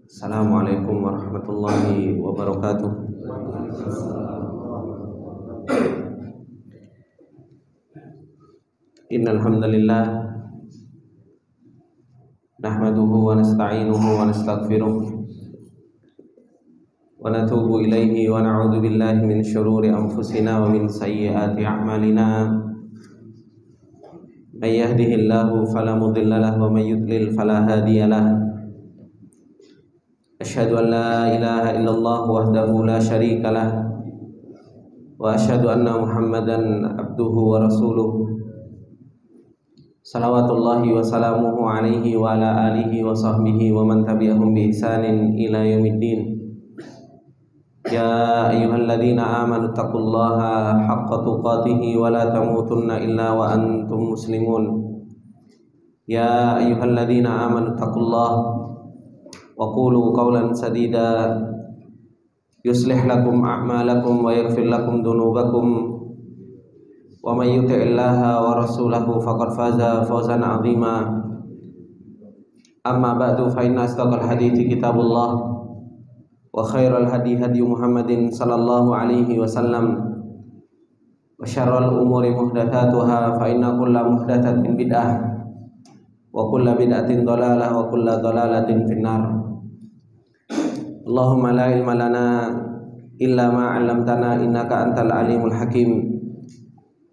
Assalamualaikum warahmatullahi wabarakatuh. Innal hamdalillah nahmaduhu wa nasta'inuhu wa nastaghfiruh wa natubu ilaihi wa na'udzu billahi min syururi anfusina wa min sayyiati a'malina. May yahdihillahu fala mudilla lahu wa may yudlil fala hadiya lahu. Asyhadu an la ilaha illallah wahdahu la syarika lah wa asyhadu anna Muhammadan abduhu wa rasuluh. Salawatullahi wa salamuhu alaihi wa ala alihi wa sahbihi wa man tabi'ahum bi ihsanin ila yaumiddin. Ya ayyuhalladzina amanu taqullaha haqqa tuqatih wa la tamutunna illa wa antum muslimun. Ya ayyuhalladzina amanu taqullaha wa qulu qawlan sadida yuslih lakum a'malakum wa yaghfir lakum dhunubakum wa may yuti'illaha wa rasulahu faqad faza fawzan 'azima. Amma ba'du, fa inna asdaqal hadithi kitabullah wa khairal hadi hadi Muhammadin sallallahu alaihi wasallam wa syarrul umuri muhdatsatuha fa inna kulla muhdatsatin bid'ah wa kulla bid'atin dhalalah wa kulla dhalalatin finnar. Allahumma la ilma lana illa ma 'allamtana innaka antal alimul hakim.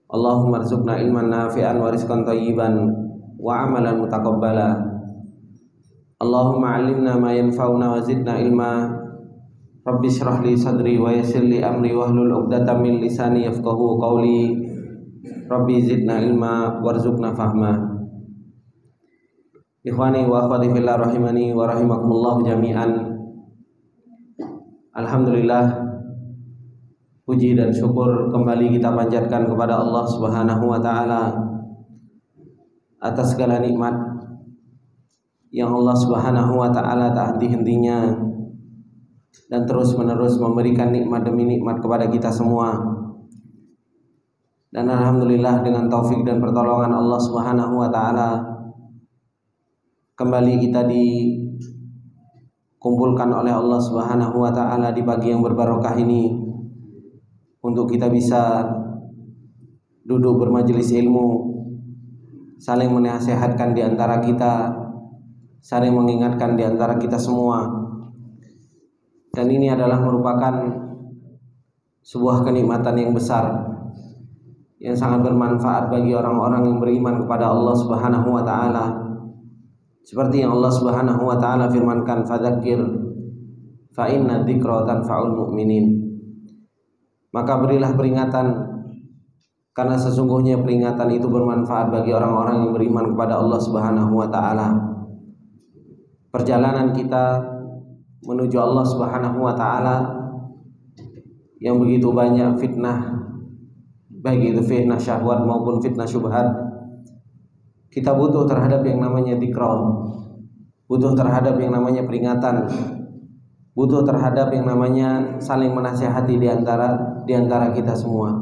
Allahumma arzuqna ilman nafi'an wa rizqan thayyiban wa amalan mutaqabbala. Allahumma 'allimna ma yanfa'una wa zidna ilma. Rabbi shrah li sadri wa yassir li amri wahlul 'uqdatam min lisani yafqahu qawli. Rabbi zidna ilma warzuqna fahma. Ikhwani wa akhwati fillah rahimani wa rahimakumullah jami'an. Alhamdulillah, puji dan syukur kembali kita panjatkan kepada Allah Subhanahu wa taala atas segala nikmat yang Allah Subhanahu wa taala tak henti-hentinya dan terus-menerus memberikan nikmat demi nikmat kepada kita semua. Dan alhamdulillah, dengan taufik dan pertolongan Allah Subhanahu wa taala kembali kita dikumpulkan oleh Allah Subhanahu wa taala di pagi yang berbarokah ini untuk kita bisa duduk bermajelis ilmu, saling menasihatkan di antara kita, saling mengingatkan di antara kita semua. Dan ini adalah merupakan sebuah kenikmatan yang besar yang sangat bermanfaat bagi orang-orang yang beriman kepada Allah Subhanahu wa taala. Seperti yang Allah Subhanahu wa taala firmankan, fadzakir fa inna dzikra tanfa'ul mu'minin. Maka berilah peringatan, karena sesungguhnya peringatan itu bermanfaat bagi orang-orang yang beriman kepada Allah Subhanahu wa taala. Perjalanan kita menuju Allah Subhanahu wa taala yang begitu banyak fitnah, baik itu fitnah syahwat maupun fitnah syubhat, kita butuh terhadap yang namanya dzikra, butuh terhadap yang namanya peringatan, butuh terhadap yang namanya saling menasihati di antara kita semua.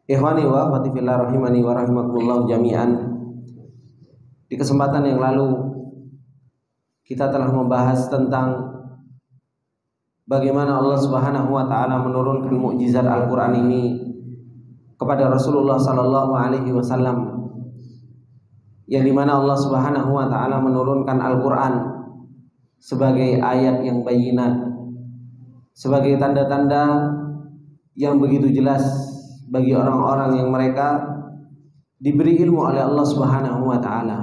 Ikhwani wa akhwati fillah rahimani wa rahimakumullah jami'an. Di kesempatan yang lalu kita telah membahas tentang bagaimana Allah Subhanahu wa taala menurunkan mukjizat Al-Qur'an ini kepada Rasulullah sallallahu alaihi wasallam, yang dimana Allah Subhanahu wa taala menurunkan Al-Qur'an sebagai ayat yang bayinat, sebagai tanda-tanda yang begitu jelas bagi orang-orang yang mereka diberi ilmu oleh Allah Subhanahu wa taala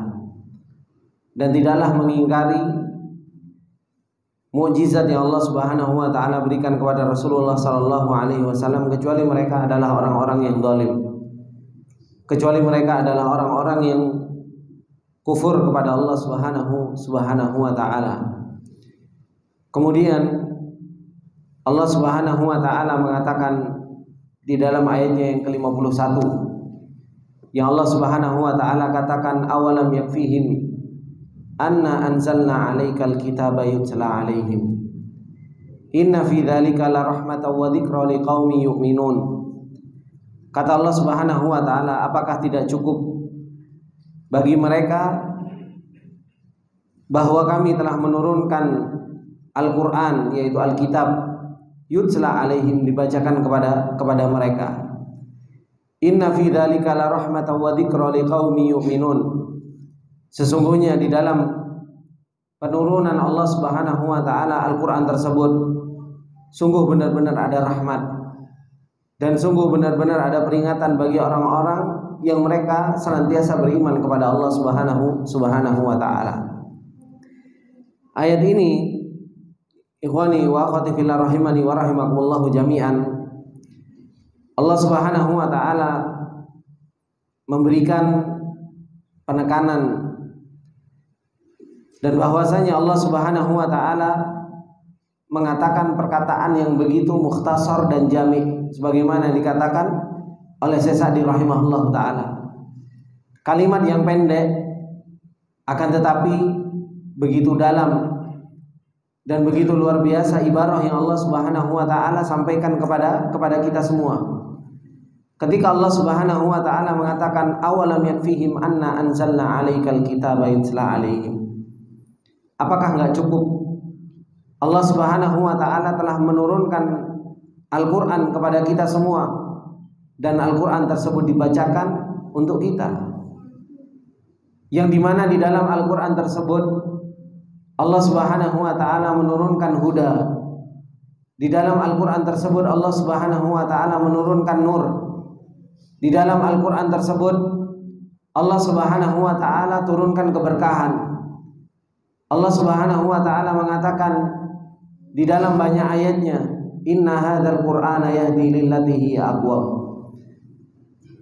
dan tidaklah mengingkari mukjizat yang Allah Subhanahu wa taala berikan kepada Rasulullah sallallahu alaihi wasallam, kecuali mereka adalah orang-orang yang zalim, kecuali mereka adalah orang-orang yang kufur kepada Allah Subhanahu wa taala. Kemudian Allah Subhanahu wa taala mengatakan di dalam ayatnya yang ke-51, yang Allah Subhanahu wa taala katakan, awalam yakfihim anna anzalna 'alaikal kitaba yutla 'alaihim inna fi dzalika la rahmatan wa dzikra liqaumin yu'minun. Kata Allah Subhanahu wa taala, apakah tidak cukup bagi mereka bahwa kami telah menurunkan Al-Qur'an, yaitu Alkitab, yutla alaihim, dibacakan kepada mereka. Inna fi dzalika la rahmatan wa dzikra liqaumin yu'minun. Sesungguhnya di dalam penurunan Allah Subhanahu wa taala Al-Qur'an tersebut sungguh benar-benar ada rahmat dan sungguh benar-benar ada peringatan bagi orang-orang yang mereka senantiasa beriman kepada Allah Subhanahu wa taala. Ayat ini, ikhwani wa akhwati fillah rahimani wa rahimakumullah jami'an, Allah Subhanahu wa taala memberikan penekanan dan bahwasanya Allah Subhanahu wa taala mengatakan perkataan yang begitu mukhtasar dan jami', sebagaimana dikatakan oleh Syekh Sa'di rahimahullah taala. Kalimat yang pendek akan tetapi begitu dalam dan begitu luar biasa ibarah yang Allah Subhanahu wa taala sampaikan kepada kita semua. Ketika Allah Subhanahu wa taala mengatakan awalam yakfihim anna anzalna 'alaikal kitaba yutla 'alaihim. Apakah enggak cukup Allah Subhanahu wa taala telah menurunkan Al-Qur'an kepada kita semua dan Al-Qur'an tersebut dibacakan untuk kita, yang dimana di dalam Al-Qur'an tersebut Allah Subhanahu wa taala menurunkan huda. Di dalam Al-Qur'an tersebut Allah Subhanahu wa taala menurunkan nur. Di dalam Al-Qur'an tersebut Allah Subhanahu wa taala turunkan keberkahan. Allah Subhanahu wa taala mengatakan di dalam banyak ayatnya, inna hadzal qur'ana yahdi lillati hiya aqwam.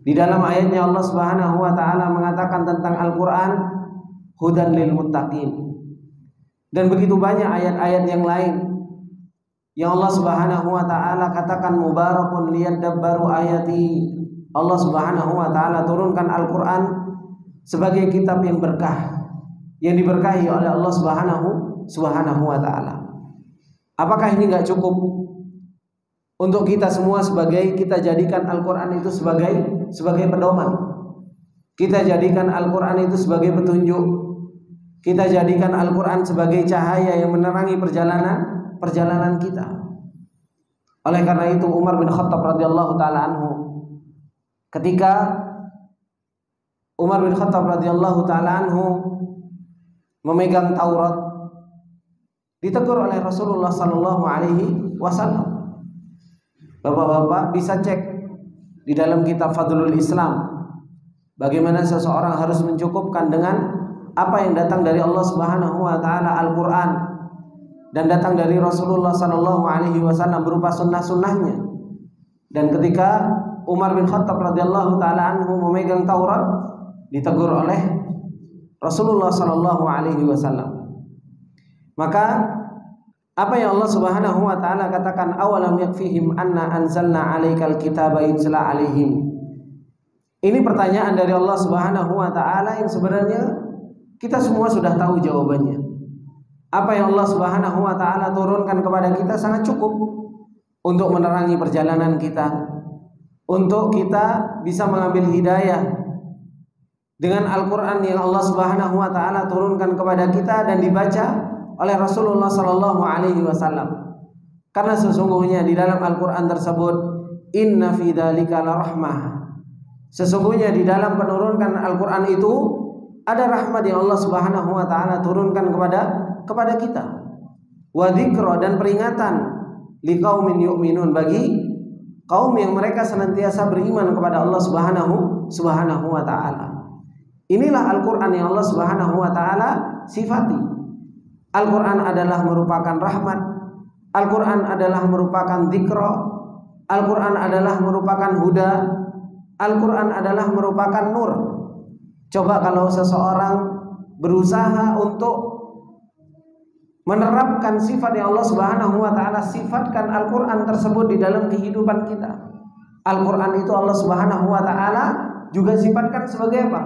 Di dalam ayatnya Allah Subhanahu wa taala mengatakan tentang Al-Qur'an hudan lil muttaqin. Dan begitu banyak ayat-ayat yang lain yang Allah Subhanahu wa taala katakan mubarakun liyadabbaru ayati. Allah Subhanahu wa taala turunkan Al-Qur'an sebagai kitab yang berkah, yang diberkahi oleh Allah Subhanahu wa taala. Apakah ini enggak cukup untuk kita semua sebagai kita jadikan Al-Qur'an itu sebagai pedoman? Kita jadikan Al-Qur'an itu sebagai petunjuk. Kita jadikan Al-Qur'an sebagai cahaya yang menerangi perjalanan kita. Oleh karena itu Umar bin Khattab radhiyallahu taala anhu, ketika Umar bin Khattab radhiyallahu taala anhu memegang Taurat, ditegur oleh Rasulullah sallallahu alaihi wasallam. Bapak-bapak bisa cek di dalam kitab Fadlul Islam bagaimana seseorang harus mencukupkan dengan apa yang datang dari Allah Subhanahu wa taala Al-Qur'an dan datang dari Rasulullah sallallahu alaihi wasallam berupa sunnah-sunnahnya. Dan ketika Umar bin Khattab radhiyallahu taala anhu memegang Taurat, ditegur oleh Rasulullah sallallahu alaihi wasallam. Maka apa yang Allah Subhanahu wa taala katakan awalam yakfihim anna anzalna 'alaikal kitaba yutla 'alaihim. Ini pertanyaan dari Allah Subhanahu wa taala yang sebenarnya kita semua sudah tahu jawabannya. Apa yang Allah Subhanahu wa taala turunkan kepada kita sangat cukup untuk menerangi perjalanan kita, untuk kita bisa mengambil hidayah dengan Al-Qur'an yang Allah Subhanahu wa taala turunkan kepada kita dan dibaca oleh Rasulullah sallallahu alaihi wasallam. Karena sesungguhnya di dalam Al-Qur'an tersebut inna fi dzalika la rahmah. Sesungguhnya di dalam penurunkan Al-Qur'an itu ada rahmat yang Allah Subhanahu wa taala turunkan kepada kita. Wa dzikra, dan peringatan liqaumin yu'minun, bagi kaum yang mereka senantiasa beriman kepada Allah Subhanahu wa taala. Inilah Al-Qur'an yang Allah Subhanahu wa taala sifati. Al-Qur'an adalah merupakan rahmat, Al-Qur'an adalah merupakan dzikra, Al-Qur'an adalah merupakan huda, Al-Qur'an adalah merupakan nur. Coba kalau seseorang berusaha untuk menerapkan sifat yang Allah Subhanahu wa taala sifatkan Al-Qur'an tersebut di dalam kehidupan kita. Al-Qur'an itu Allah Subhanahu wa taala juga sifatkan sebagai apa?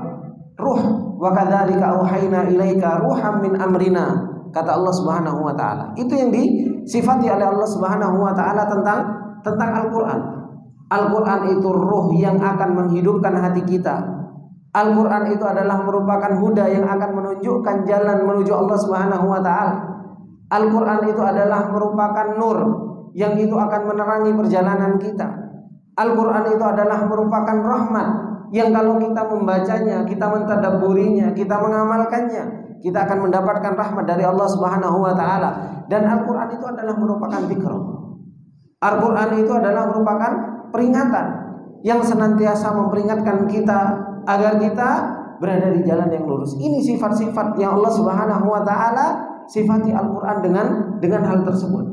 Ruh. Wa kadzalika auhayna ilaika ruham min amrina, kata Allah Subhanahu wa taala. Itu yang disifati oleh Allah Subhanahu wa taala tentang Al-Qur'an. Al-Qur'an itu ruh yang akan menghidupkan hati kita. Al-Quran itu adalah merupakan huda yang akan menunjukkan jalan menuju Allah Subhanahu wa ta'ala. Al-Quran itu adalah merupakan nur yang itu akan menerangi perjalanan kita. Al-Quran itu adalah merupakan rahmat yang kalau kita membacanya, kita mentadabburinya, kita mengamalkannya, kita akan mendapatkan rahmat dari Allah Subhanahu wa ta'ala. Dan Al-Quran itu adalah merupakan dzikr. Al-Quran itu adalah merupakan peringatan yang senantiasa memperingatkan kita agar kita berada di jalan yang lurus. Ini sifat-sifat yang Allah Subhanahu wa ta'ala sifati Al-Quran dengan hal tersebut.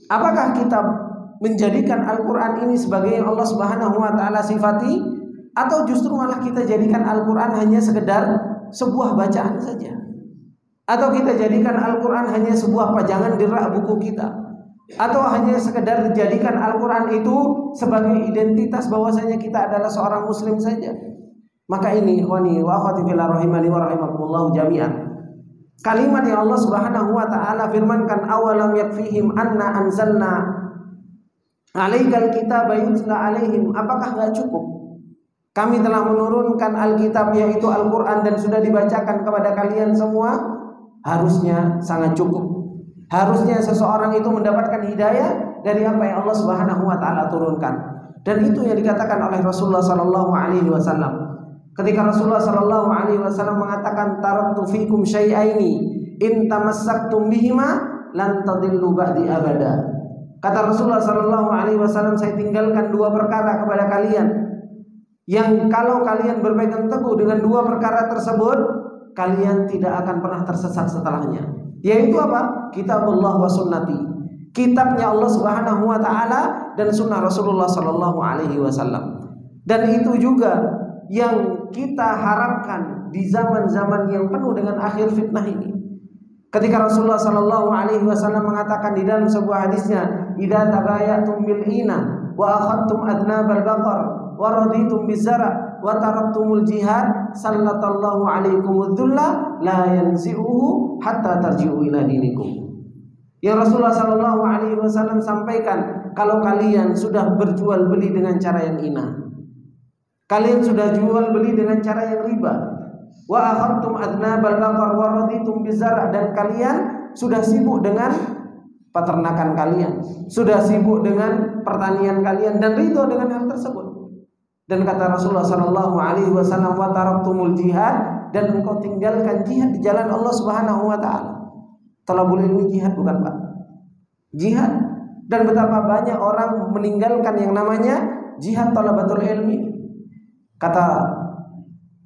Apakah kita menjadikan Al-Quran ini sebagai yang Allah Subhanahu wa ta'ala sifati, atau justru malah kita jadikan Al-Quran hanya sekedar sebuah bacaan saja, atau kita jadikan Al-Quran hanya sebuah pajangan di rak buku kita, atau hanya sekedar dijadikan Al-Quran itu sebagai identitas bahwasanya kita adalah seorang muslim saja? Maka ini ikhwani wa akhwati fillah rahimani wa rahimakumullah jami'an, kalimat yang Allah Subhanahu wa ta'ala firmankan, awalam yakfihim anna anzalna alaikal kitaba yutla alaihim, apakah enggak cukup kami telah menurunkan Alkitab yaitu Al-Quran dan sudah dibacakan kepada kalian semua? Harusnya sangat cukup. Harusnya seseorang itu mendapatkan hidayah dari apa yang Allah Subhanahu wa ta'ala turunkan. Dan itu yang dikatakan oleh Rasulullah sallallahu alaihi wasallam. Ketika Rasulullah sallallahu alaihi wasallam mengatakan, taraktu fikum syai'aini in tamassaktum bihima lan tadillu ba'di abada. Kata Rasulullah sallallahu alaihi wasallam, saya tinggalkan dua perkara kepada kalian yang kalau kalian berpegang teguh dengan dua perkara tersebut, kalian tidak akan pernah tersesat setelahnya. Yaitu apa? Kitabullah wa sunnati. Kitabnya Allah Subhanahu wa ta'ala dan sunnah Rasulullah sallallahu alaihi wasallam. Dan itu juga yang kita harapkan di zaman-zaman yang penuh dengan akhir fitnah ini. Ketika Rasulullah sallallahu alaihi wasallam mengatakan di dalam sebuah hadisnya, idza tabayatum bil ina wa akhadtum adnabal baqar wa raditum bizara wa taraktumul jihad sallallahu alaikumudz dzulla la yanzi'uhu hatta tarji'u ila dinikum. Yang Rasulullah sallallahu alaihi wasallam sampaikan, kalau kalian sudah berjual beli dengan cara yang inah, kalian sudah jual beli dengan cara yang riba, wa akhadtum adnabal baqar wa raditum bizara, dan kalian sudah sibuk dengan peternakan kalian, sudah sibuk dengan pertanian kalian dan ridho dengan hal tersebut. Dan kata Rasulullah sallallahu alaihi wasallam, wa taraktumul jihad, dan engkau tinggalkan jihad di jalan Allah Subhanahu wa taala. Talabul ilmi jihad bukan, Pak? Jihad. Dan betapa banyak orang meninggalkan yang namanya jihad talabatul ilmi. Kata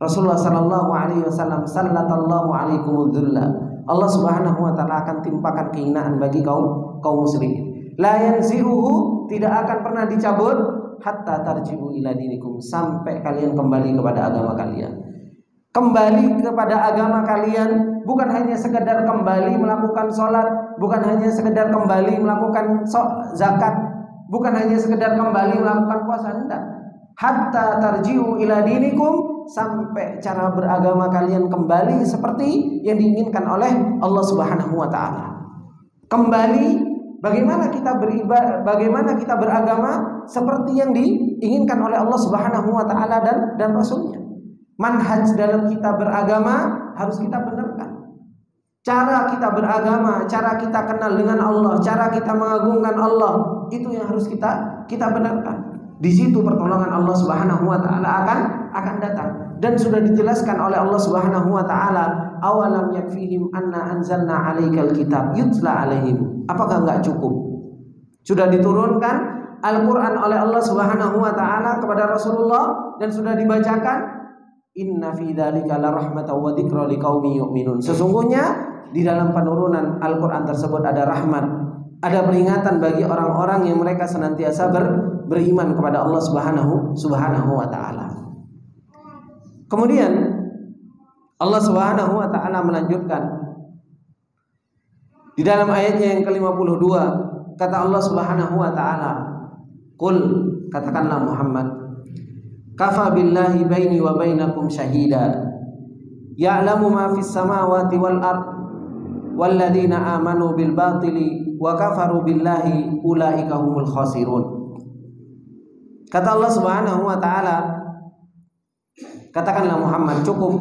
Rasulullah sallallahu alaihi wasallam, sallallahu alaikumudz dzulla. Allah Subhanahu wa taala akan timpakan kehinaan bagi kaum muslimin. La yanzi'uhu, tidak akan pernah dicabut, hatta tarji'u ila dinikum, sampai kalian kembali kepada agama kalian. Kembali kepada agama kalian bukan hanya sekedar kembali melakukan sholat, bukan hanya sekedar kembali melakukan zakat, bukan hanya sekedar kembali melakukan puasa, enggak. Hatta tarji'u ila dinikum, sampai cara beragama kalian kembali seperti yang diinginkan oleh Allah Subhanahu wa taala. Kembali bagaimana kita beribadah, bagaimana kita beragama seperti yang diinginkan oleh Allah Subhanahu wa taala dan Rasulnya. Manhaj dalam kita beragama harus kita benarkan. Cara kita beragama, cara kita kenal dengan Allah, cara kita mengagungkan Allah, itu yang harus kita benarkan. Di situ pertolongan Allah Subhanahu wa taala akan datang. Dan sudah dijelaskan oleh Allah Subhanahu wa taala, awalam yakfihim anna anzalna alaikal kitab yutla alaihim. Apakah enggak cukup? Sudah diturunkan Al-Qur'an oleh Allah Subhanahu wa taala kepada Rasulullah dan sudah dibacakan. Inna fi dzalika la rahmatan wa dzikra liqaumin yu'minun. Sesungguhnya di dalam penurunan Al-Qur'an tersebut ada rahmat, ada peringatan bagi orang-orang yang mereka senantiasa beriman kepada Allah Subhanahu wa taala. Kemudian Allah Subhanahu wa taala melanjutkan di dalam ayatnya yang ke-52, kata Allah Subhanahu wa taala, "Qul," katakanlah Muhammad, "kafa billahi baini wa bainakum syahida, ya'lamu ma fis samawati wal ard, walladzina amanu bil batili wa kafaru billahi ulaika humul khasirun." Kata Allah Subhanahu wa taala, Katakanlah Muhammad, cukup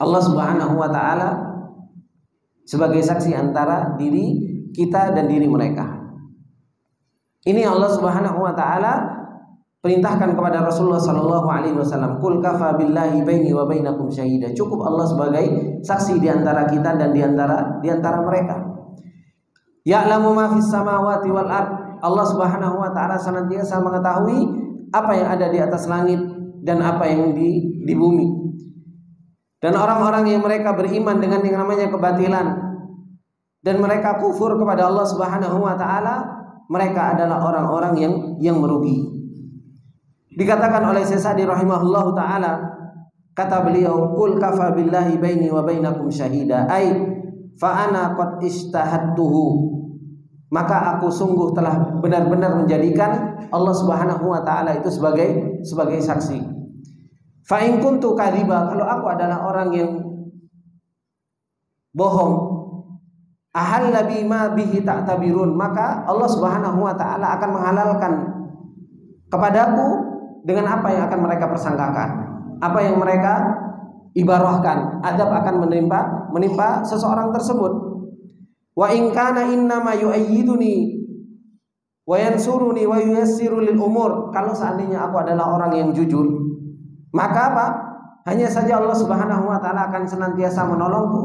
Allah Subhanahu wa taala sebagai saksi antara diri kita dan diri mereka. Ini Allah Subhanahu wa taala perintahkan kepada Rasulullah sallallahu alaihi wasallam, "Qul kafa billahi baini wa bainakum syahida." Cukup Allah sebagai saksi di antara kita dan di antara mereka. Ya'lamu ma fis samawati wal ard. Allah Subhanahu wa taala senantiasa mengetahui apa yang ada di atas langit dan apa yang di bumi. Dan orang-orang yang mereka beriman dengan yang namanya kebatilan dan mereka kufur kepada Allah Subhanahu wa taala, mereka adalah orang-orang yang merugi. Dikatakan oleh Syekh Sa'di rahimahullahu taala, kata beliau, "Qul kafa billahi baini wa bainakum syahida." Ai fa ana qad istahadtuhu. Maka aku sungguh telah benar-benar menjadikan Allah Subhanahu wa taala itu sebagai saksi. Fa in kuntu kadhiba, kalau aku adalah orang yang bohong, ahalla bima bihi ta'tabirun, maka Allah Subhanahu wa taala akan menghalalkan kepadaku dengan apa yang akan mereka persangkakan, apa yang mereka ibarahkan, adab akan menimpa seseorang tersebut. Wa in kana innama yu'ayyiduni wa yansuruni wa yuyassiru lil umur. Kalau seandainya aku adalah orang yang jujur, maka apa? Hanya saja Allah Subhanahu wa taala akan senantiasa menolongku.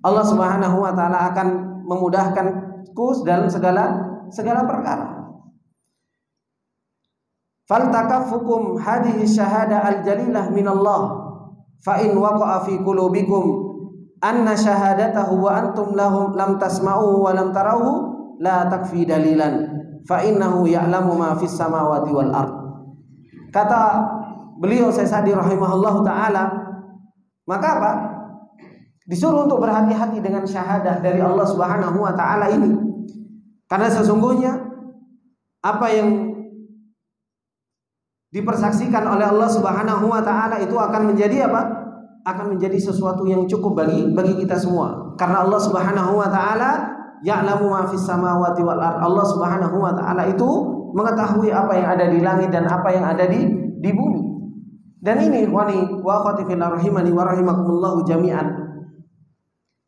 Allah Subhanahu wa taala akan memudahkanku dalam segala perkara. Faltakaffukum hadhihi syahada al-jalilah minallah fa in waqa'a fi qulubikum anna syahadatahu wa antum lam tasma'u wa lam tarahu la takfi dalilan fa innahu ya'lamu ma fis samawati wal ard. Kata beliau Syekh Sa'di rahimahullahu taala, maka apa? Disuruh untuk berhati-hati dengan syahadah dari Allah Subhanahu wa taala ini. Karena sesungguhnya apa yang dipersaksikan oleh Allah Subhanahu wa taala itu akan menjadi apa? Akan menjadi sesuatu yang cukup bagi kita semua. Karena Allah Subhanahu wa taala ya'lamu ma fis samawati wal ard. Allah Subhanahu wa taala itu mengetahui apa yang ada di langit dan apa yang ada di bumi. Dan ini ikhwani wa akhwati fillah rahimani wa rahimakumullah jami'an.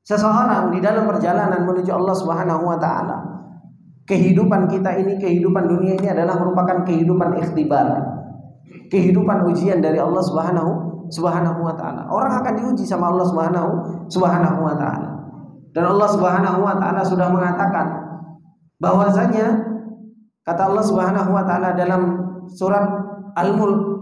Seseorang di dalam perjalanan menuju Allah Subhanahu wa taala, kehidupan kita ini, kehidupan dunia ini adalah merupakan kehidupan ikhtibar, kehidupan ujian dari Allah Subhanahu wa taala. Orang akan diuji sama Allah Subhanahu wa taala. Dan Allah Subhanahu wa taala sudah mengatakan bahwasanya kata Allah Subhanahu wa taala dalam surat Al-Mulk,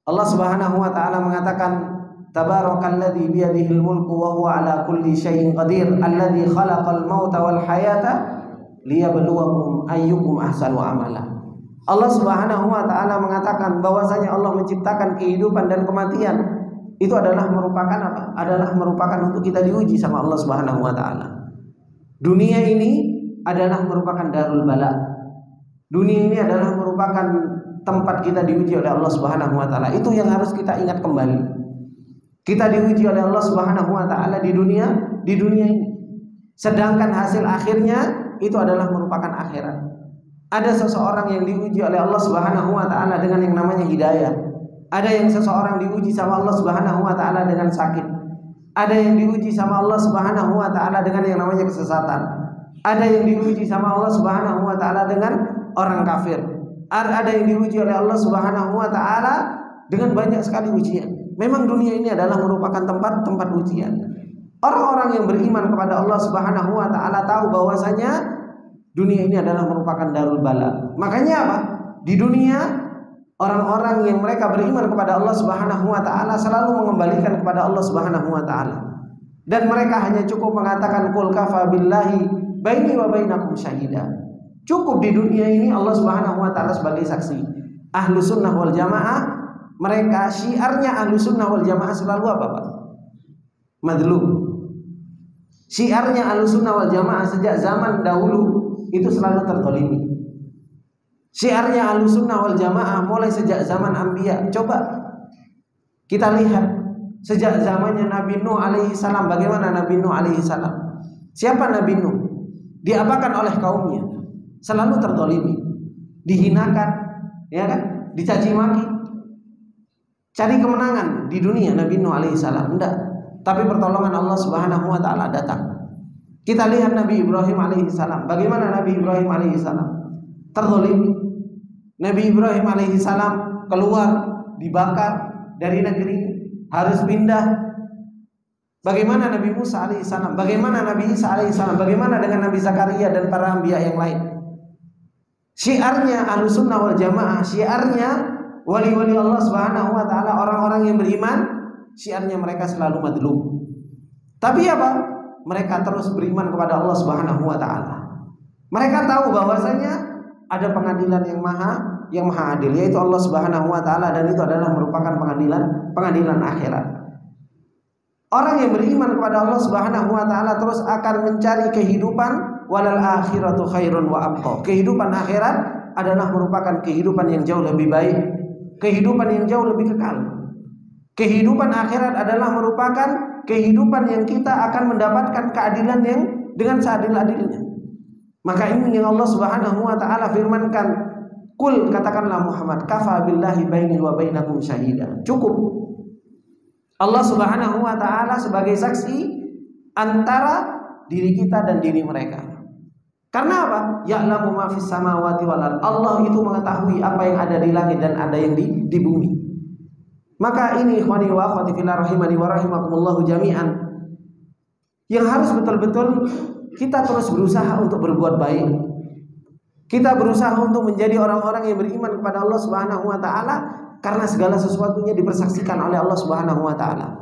Allah Subhanahu wa taala mengatakan, "Tabarakalladzi biyadihil mulku wa huwa ala kulli syai'in qadir, alladzi khalaqal mauta wal hayata liyabluwakum ayyukum ahsanu amala." Allah Subhanahu wa taala mengatakan bahwasanya Allah menciptakan kehidupan dan kematian itu adalah merupakan apa? Adalah merupakan untuk kita diuji sama Allah Subhanahu wa taala. Dunia ini adalah merupakan darul bala. Dunia ini adalah merupakan tempat kita diuji oleh Allah Subhanahu wa taala. Itu yang harus kita ingat kembali. Kita diuji oleh Allah Subhanahu wa taala di dunia ini. Sedangkan hasil akhirnya itu adalah merupakan akhirat. Ada seseorang yang diuji oleh Allah Subhanahu wa taala dengan yang namanya hidayah. Ada yang seseorang diuji sama Allah Subhanahu wa taala dengan sakit. Ada yang diuji sama Allah Subhanahu wa taala dengan yang namanya kesesatan. Ada yang diuji sama Allah Subhanahu wa taala dengan orang kafir. Ada yang diuji oleh Allah Subhanahu wa taala dengan banyak sekali ujian. Memang dunia ini adalah merupakan tempat ujian. Orang-orang yang beriman kepada Allah Subhanahu wa taala tahu bahwasanya dunia ini adalah merupakan darul bala. Makanya apa? Di dunia orang-orang yang mereka beriman kepada Allah Subhanahu wa taala selalu mengembalikan kepada Allah Subhanahu wa taala. Dan mereka hanya cukup mengatakan qul kafa billahi baini wa bainakum syahida. Cukup di dunia ini Allah Subhanahu wa taala sebagai saksi. Ahlus sunnah wal jamaah, mereka syiarnya Ahlus sunnah wal jamaah selalu apa, Pak? Madlum. Syiarnya Ahlus sunnah wal jamaah sejak zaman dahulu itu selalu terzalimi. Syiarnya Ahlus sunnah wal jamaah mulai sejak zaman Anbiya. Coba kita lihat sejak zamannya Nabi Nuh alaihi salam, bagaimana Nabi Nuh alaihi salam? Siapa Nabi Nuh? Diapakan oleh kaumnya? Selalu terzalimi, dihinakan, ya kan? Dicaci maki. cari kemenangan di dunia Nabi Nuh alaihissalam, enggak. Tapi pertolongan Allah Subhanahu wa taala datang. Kita lihat Nabi Ibrahim alaihissalam. Bagaimana Nabi Ibrahim alaihissalam terzalimi. Nabi Ibrahim alaihissalam keluar, dibakar dari negeri, harus pindah. Bagaimana Nabi Musa alaihissalam, bagaimana Nabi Isa alaihissalam, bagaimana dengan Nabi Zakaria dan para anbiya yang lain. Syiarnya Ahlussunnah wal Jamaah, syiarnya wali-wali Allah Subhanahu wa taala, orang-orang yang beriman, syiarnya mereka selalu madlum. Tapi apa? Mereka terus beriman kepada Allah Subhanahu wa taala. Mereka tahu bahwasanya ada pengadilan yang maha adil, yaitu Allah Subhanahu wa taala, dan itu adalah merupakan pengadilan akhirat. Orang yang beriman kepada Allah Subhanahu wa taala terus akan mencari kehidupan, walal akhiratu khairun wa abqa. Kehidupan akhirat adalah merupakan kehidupan yang jauh lebih baik, kehidupan yang jauh lebih kekal. Kehidupan akhirat adalah merupakan kehidupan yang kita akan mendapatkan keadilan yang dengan seadil-adilnya. Maka ini yang Allah Subhanahu wa taala firmankan, "Qul," katakanlah Muhammad, "kafa billahi baini wa bainakum syahida." Cukup Allah Subhanahu wa taala sebagai saksi antara diri kita dan diri mereka. Karena apa? Ya'lamu ma fis samawati wal ard. Allah itu mengetahui apa yang ada di langit dan ada yang di bumi. Maka ini ikhwani wa akhwati fillah rahimani wa rahimakumullah jami'an, yang harus betul-betul kita terus berusaha untuk berbuat baik. Kita berusaha untuk menjadi orang-orang yang beriman kepada Allah Subhanahu wa taala, karena segala sesuatunya dipersaksikan oleh Allah Subhanahu wa taala.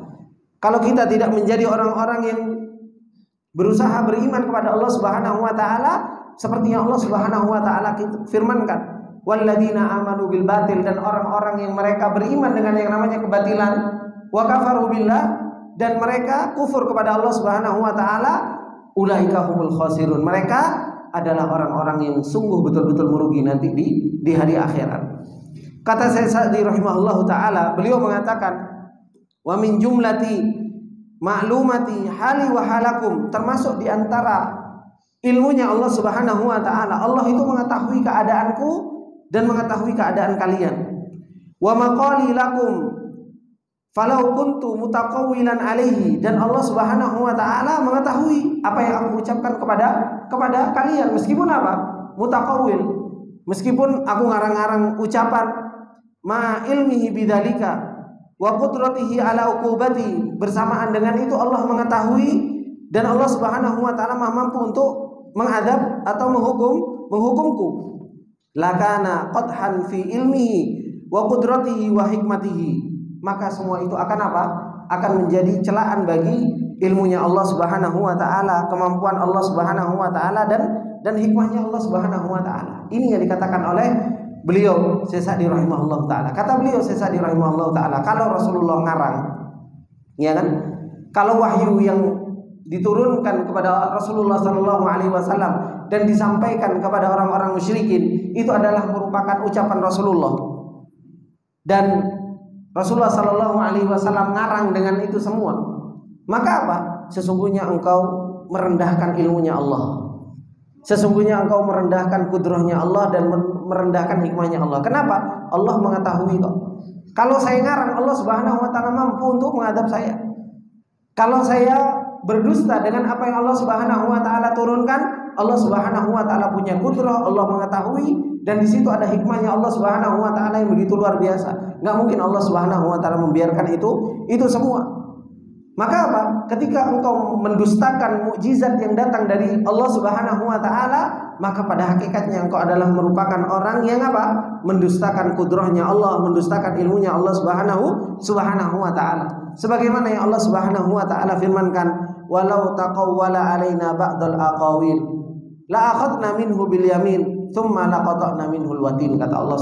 Kalau kita tidak menjadi orang-orang yang berusaha beriman kepada Allah Subhanahu wa taala, seperti yang Allah Subhanahu wa taala firmankan, walladzina amanu bil batil, dan orang-orang yang mereka beriman dengan yang namanya kebatilan, wa kafaru billah, dan mereka kufur kepada Allah Subhanahu wa taala, ulaika humul khasirun. Mereka adalah orang-orang yang sungguh betul-betul merugi nanti di hari akhirat. Kata Syekh Sa'di rahimahullahu taala, beliau mengatakan, wa min jumlati ma'lumati hali wa halakum, termasuk di antara ilmunya Allah Subhanahu wa taala, Allah itu mengetahui keadaanku dan mengetahui keadaan kalian. Wa maqali lakum falau kuntu mutaqawwilan alaihi, dan Allah Subhanahu wa taala mengetahui apa yang aku ucapkan kepada kalian, meskipun apa? Mutaqawwil, meskipun aku ngarang-ngarang ucapan, ma ilmihi bidzalika wa qudratihi ala uqubati, bersamaan dengan itu Allah mengetahui dan Allah Subhanahu wa taala Maha mampu untuk mengadab atau menghukumku. Lakana qadhan fi ilmihi wa qudratihi wa hikmatihi, maka semua itu akan apa? Akan menjadi celaan bagi ilmunya Allah Subhanahu wa taala, kemampuan Allah Subhanahu wa taala, dan hikmahnya Allah Subhanahu wa taala. Ini yang dikatakan oleh beliau Syekh Sa'di rahimahullah taala. Kata beliau Syekh Sa'di rahimahullah taala, kalau Rasulullah ngarang, ya kan? Kalau wahyu yang diturunkan kepada Rasulullah sallallahu alaihi wasallam dan disampaikan kepada orang-orang musyrikin, itu adalah merupakan ucapan Rasulullah. Dan Rasulullah sallallahu alaihi wasallam ngarang dengan itu semua. Maka apa? Sesungguhnya engkau merendahkan ilmunya Allah. Sesungguhnya engkau merendahkan kudrahnya Allah dan merendahkan hikmahnya Allah. Kenapa? Allah mengetahui kok. Kalau saya ngarang, Allah Subhanahu wa taala mampu untuk mengadab saya. Kalau saya berdusta dengan apa yang Allah Subhanahu wa taala turunkan, Allah Subhanahu wa taala punya kudrah, Allah mengetahui, dan di situ ada hikmahnya Allah Subhanahu wa taala yang begitu luar biasa. Enggak mungkin Allah Subhanahu wa taala membiarkan itu semua. Maka apa? Ketika engkau mendustakan mukjizat yang datang dari Allah Subhanahu wa taala, maka pada hakikatnya engkau adalah merupakan orang yang apa? Mendustakan kudrahnya Allah, mendustakan ilmunya Allah Subhanahu wa taala. Sebagaimana yang Allah Subhanahu wa taala firmankan, "Walau taqawwala alaina ba'dal aqawil, la akhadna minhu bil yamin, tsumma laqata'na minhu al watin." Kata Allah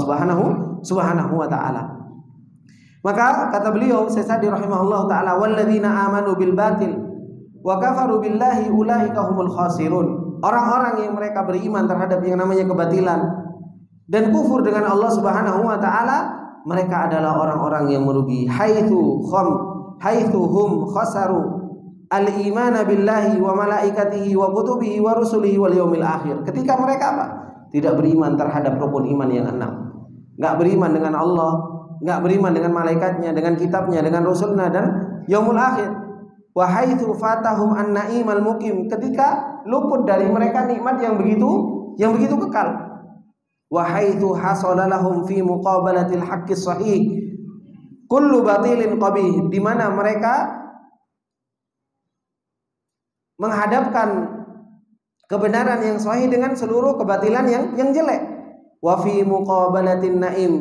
Subhanahu wa taala. Maka kata beliau Syekh Sa'di rahimahullah taala, walladzina amanu bil batil wa kafaru billahi ulaika humul khasirun. Orang-orang yang mereka beriman terhadap yang namanya kebatilan dan kufur dengan Allah Subhanahu wa taala, mereka adalah orang-orang yang merugi. Haitsu hum khasaru al-imana billahi wa malaikatihi wa kutubihi wa rusulihi wal yaumil akhir. Ketika mereka apa? Tidak beriman terhadap rukun iman yang 6. Enggak beriman dengan Allah, enggak beriman dengan malaikatnya, dengan kitabnya, dengan rasulnya dan yaumul akhir. Wa haitsu fatahum an-na'imal muqim, ketika luput dari mereka nikmat yang begitu kekal. Wa haitsu hasala lahum fi muqabalatil haqqis sahih kullu batilin qabih, di mana mereka menghadapkan kebenaran yang sahih dengan seluruh kebatilan yang jelek. Wa fi muqabalatin na'im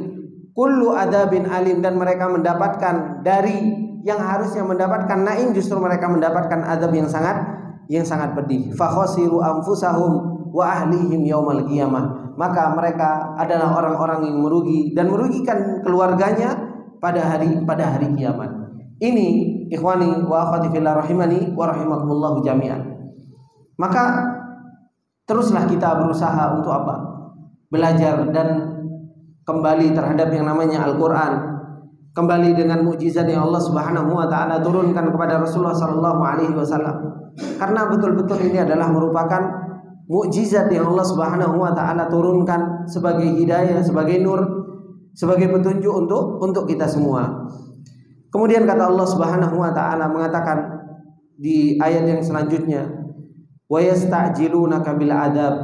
kullu adabin alim, dan mereka mendapatkan dari yang harusnya mendapatkan naim, justru mereka mendapatkan adab yang sangat pedih. Fa khasiru anfusahum wa ahlihim yaumal qiyamah, maka mereka adalah orang-orang yang merugi dan merugikan keluarganya pada hari kiamat. Ini ikhwani wa akhwati fillah rahimani wa rahimakumullah jami'an. Maka teruslah kita berusaha untuk apa? Belajar dan kembali terhadap yang namanya Al-Qur'an, kembali dengan mukjizat yang Allah Subhanahu wa taala turunkan kepada Rasulullah sallallahu alaihi wasallam. Karena betul-betul ini adalah merupakan mukjizat yang Allah Subhanahu wa taala turunkan sebagai hidayah, sebagai nur, sebagai petunjuk untuk kita semua. Kemudian kata Allah Subhanahu wa taala mengatakan di ayat yang selanjutnya, wa yasta'jilunaka bil adab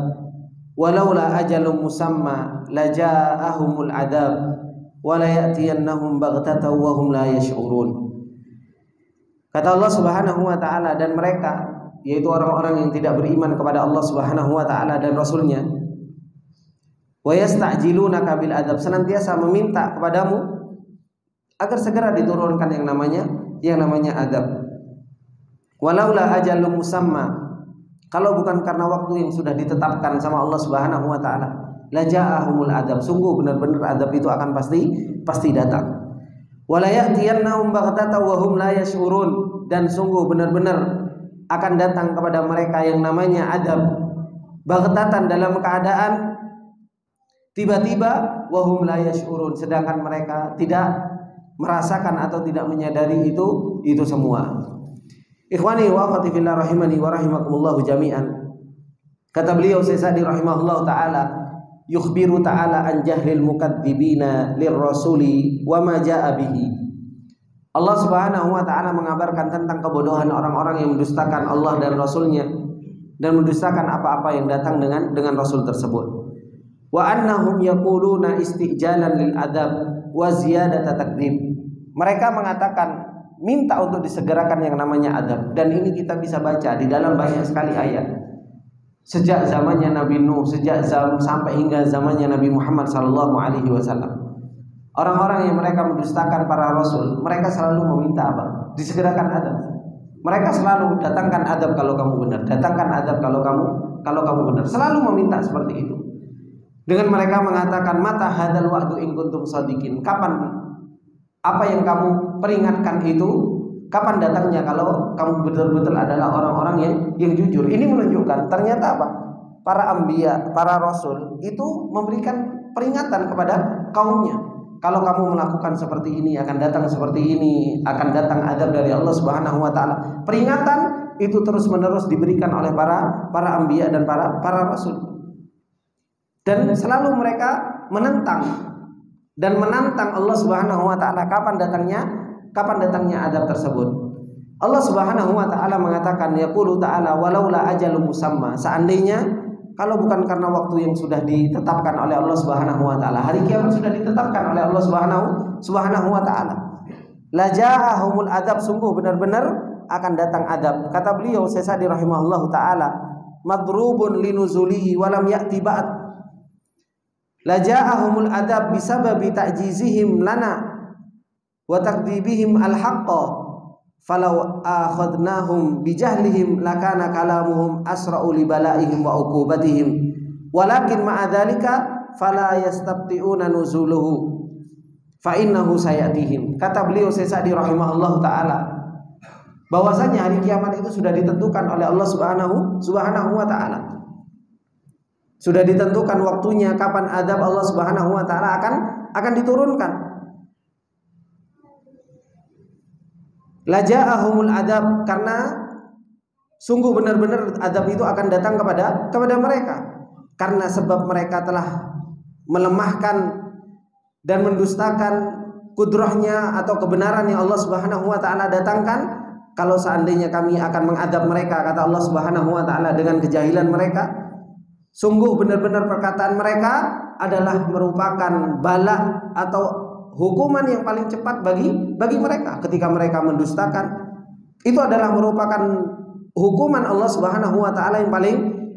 walaula ajalun musamma laja'ahumul adab wala ya'tiyannahum baghtatan wa hum la yash'urun. Kata Allah Subhanahu wa taala, dan mereka, yaitu orang-orang yang tidak beriman kepada Allah Subhanahu wa taala dan rasulnya, wa yasta'jilunaka bil adab, senantiasa meminta kepadamu agar segera diturunkan yang namanya adab. Walaula ajalun musamma, kalau bukan karena waktu yang sudah ditetapkan sama Allah Subhanahu wa taala, la ja'ahumul adab, sungguh benar-benar adab itu akan pasti datang. Wala ya'tiyannahum baghtatan wa hum la yash'urun, dan sungguh benar-benar akan datang kepada mereka yang namanya adab baghtatan, dalam keadaan tiba-tiba, wa hum la yash'urun, sedangkan mereka tidak merasakan atau tidak menyadari itu semua. Ikhwani wa akhwati fillah rahimani wa rahimakumullah jami'an. Kata beliau Sa'di rahimahullah taala, yukhbiru ta'ala an jahlil mukadzibina lirrasuli wa ma jaa bihi. Allah Subhanahu wa taala mengabarkan tentang kebodohan orang-orang yang mendustakan Allah dan rasulnya dan mendustakan apa-apa yang datang dengan rasul tersebut. Wa annahum yaquluna istijalan lil adab wa ziyadata takdzib. Mereka mengatakan minta untuk disegerakan yang namanya adab, dan ini kita bisa baca di dalam banyak sekali ayat. Sejak zamannya Nabi Nuh, sampai hingga zamannya Nabi Muhammad sallallahu alaihi wasallam. Orang-orang yang mereka mendustakan para rasul, mereka selalu meminta apa? Disegerakan adab. Mereka selalu datangkan adab kalau kamu benar, datangkan adab kalau kamu benar. Selalu meminta seperti itu. Dengan mereka mengatakan, mata hadzal wa'du in kuntum shadiqin. Kapan apa yang kamu peringatkan itu, kapan datangnya kalau kamu betul-betul adalah orang-orang yang jujur? Ini menunjukkan ternyata apa? Para anbiya, para rasul itu memberikan peringatan kepada kaumnya. Kalau kamu melakukan seperti ini akan datang seperti ini, akan datang adab dari Allah Subhanahu wa taala. Peringatan itu terus-menerus diberikan oleh para anbiya dan para rasul. Dan selalu mereka menentang Allah Subhanahu wa taala kapan datangnya adab tersebut. Allah Subhanahu wa taala mengatakan, yaqulu ta'ala walaula ajalun musamma, seandainya kalau bukan karena waktu yang sudah ditetapkan oleh Allah Subhanahu wa taala, hari kiamat sudah ditetapkan oleh Allah Subhanahu wa taala, la ja'ahumul adab, sungguh benar-benar akan datang adab. Kata beliau Sa'di rahimahullahu taala, madrubun linuzulihi wa lam ya'ti ba'd. La ja'ahumul adab bisababi ta'jizihim lana wa takdzibihim al-haqqa falau akhadnahum bijahlihim lakana kalamuhum asra'u li bala'ihim wa uqubatihim walakin ma'a dzalika fala yastabti'una nuzuluhu fa innahu sayatihim. Kata beliau Sa'di rahimahullahu taala bahwasanya hari kiamat itu sudah ditentukan oleh Allah Subhanahu wa taala. Sudah ditentukan waktunya kapan adab Allah Subhanahu wa taala akan diturunkan. La ja'ahumul adab, karena sungguh benar-benar adab itu akan datang kepada mereka karena sebab mereka telah melemahkan dan mendustakan kudrahnya atau kebenaran yang Allah Subhanahu wa taala datangkan, kalau seandainya kami akan mengadab mereka, kata Allah Subhanahu wa taala, dengan kejahilan mereka, sungguh benar-benar perkataan mereka adalah merupakan bala atau hukuman yang paling cepat bagi mereka ketika mereka mendustakan. Itu adalah merupakan hukuman Allah Subhanahu wa taala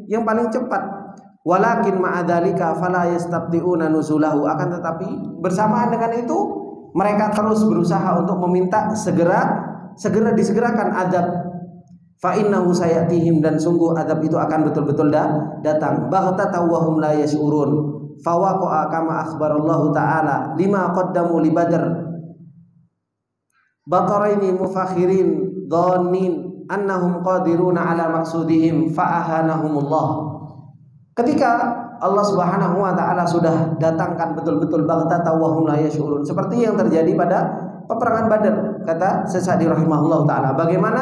yang paling cepat. Walakin ma'adzalika fala yastabti'una nuzulahu, akan tetapi bersamaan dengan itu mereka terus berusaha untuk meminta segera disegerakan adab. Fa innahu sayatihim, dan sungguh adab itu akan betul-betul datang. Baghtatan wa hum la yash'urun. Fa waqa'a kama akhbarallahu ta'ala lima qaddamu li badr. Bataraini mufakhirin dhannin annahum qadiruna ala maqsudihim fa ahanahumullah. Ketika Allah Subhanahu wa taala sudah datangkan betul-betul baghtatan wa hum la yash'urun, seperti yang terjadi pada peperangan Badar, kata Sesadi rahimahullah taala. Bagaimana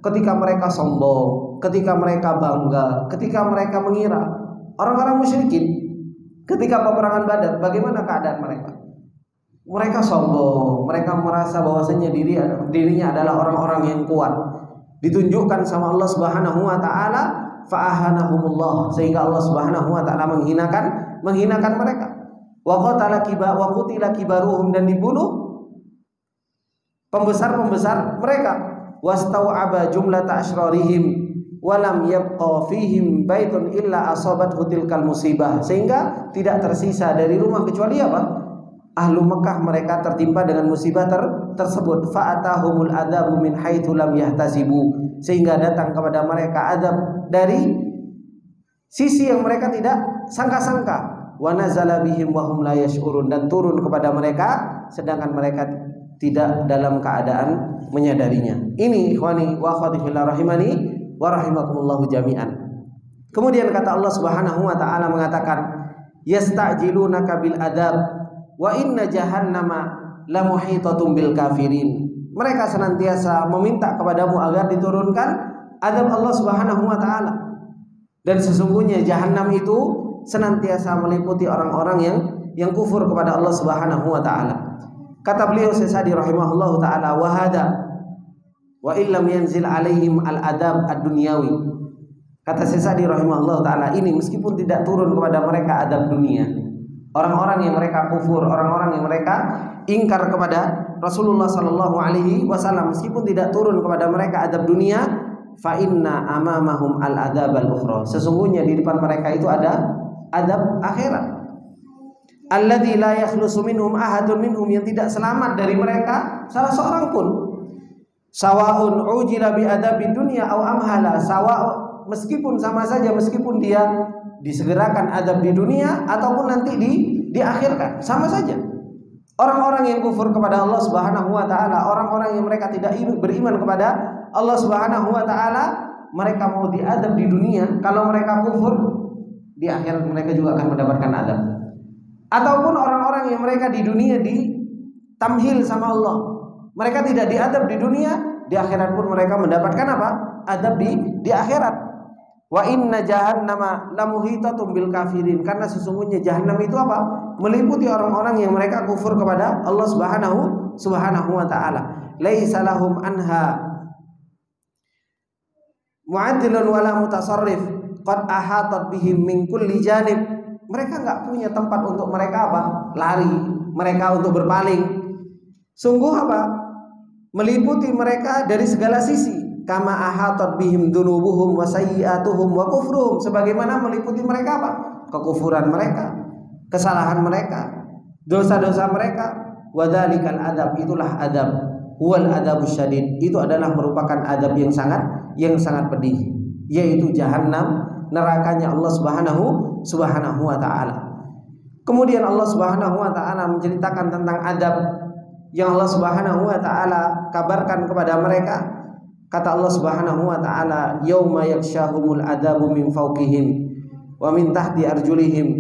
ketika mereka sombong, ketika mereka bangga, ketika mereka mengira, orang-orang musyrikin ketika peperangan Badar, bagaimana keadaan mereka? Mereka sombong, mereka merasa bahwasanya dirinya adalah orang-orang yang kuat. Ditunjukkan sama Allah Subhanahu wa taala, fa'ahanahumullah, sehingga Allah Subhanahu wa taala menghinakan mereka. Wa qutila kibaruhum, dan dibunuh pembesar-pembesar mereka. Wastau'aba jumlata asyrarihim walam yabqa fihim baitun illa asabathu tilkal musibah, sehingga tidak tersisa dari rumah kecuali apa? Ahlu Mekah mereka tertimpa dengan musibah tersebut. Fa'atahumul adabu min haitsu lam yahtasibu, sehingga datang kepada mereka adab dari sisi yang mereka tidak sangka-sangka. Wa nazala bihim wa hum la yash'urun, dan turun kepada mereka sedangkan mereka tidak dalam keadaan menyadarinya. Ini ikhwani wa akhwati fillah rahimani wa rahimakumullahu jami'an. Kemudian kata Allah Subhanahu wa taala mengatakan, yasta'jilunaka bil adab wa inna jahannama lamuhitatun bil kafirin. Mereka senantiasa meminta kepadamu agar diturunkan adab Allah Subhanahu wa taala, dan sesungguhnya jahanam itu senantiasa meliputi orang-orang yang kufur kepada Allah Subhanahu wa taala. Kata beliau Sesadi rahimahullahu taala, wa hada wa illam yanzil alaihim al-adab ad-dunyawi. Kata Sesadi rahimahullahu taala, ini meskipun tidak turun kepada mereka adab dunia, orang-orang yang mereka kufur, orang-orang yang mereka ingkar kepada Rasulullah sallallahu alaihi wasallam, meskipun tidak turun kepada mereka adab dunia, fa inna amamahum al-adab al-ukhra, sesungguhnya di depan mereka itu ada adab akhirat. Alladzi la yakhlusu minhum ahadun minhum, yang tidak selamat dari mereka salah seorang pun. Sawaun ujila bi adabi dunya aw amhala, meskipun sama saja, meskipun dia disegerakan adab di dunia ataupun nanti diakhirkan, sama saja. Orang-orang yang kufur kepada Allah Subhanahu wa taala, orang-orang yang mereka tidak beriman kepada Allah Subhanahu wa taala, mereka mau diadab di dunia, kalau mereka kufur di akhirat mereka juga akan mendapatkan adab. Ataupun orang-orang yang mereka di dunia ditamhil sama Allah, mereka tidak diadab di dunia, di akhirat pun mereka mendapatkan apa? Adab di akhirat. Wa inna jahannama lamuhitatun bil kafirin, karena sesungguhnya jahannam itu apa? Meliputi orang-orang yang mereka kufur kepada Allah Subhanahu wa taala. Laisa lahum anha mu'addilun wala mutasarrif qad ahatat bihim min kulli janib. Mereka enggak punya tempat untuk mereka apa? Lari, mereka untuk berpaling. Sungguh apa? Meliputi mereka dari segala sisi. Kama ahatat bihim dunubuhum wa sayyi'atuhum wa kufruhum, sebagaimana meliputi mereka apa? Kekufuran mereka, kesalahan mereka, dosa-dosa mereka. Wadzalikal adab, itulah adab. Huwal adabus syadid, itu adalah merupakan adab yang sangat pedih, yaitu jahanam, nerakanya Allah Subhanahu wa taala. Kemudian Allah Subhanahu wa taala menceritakan tentang adab yang Allah Subhanahu wa taala kabarkan kepada mereka. Kata Allah Subhanahu wa taala, yauma yakshahumul adabu min fawqihim wa min tahti arjulihim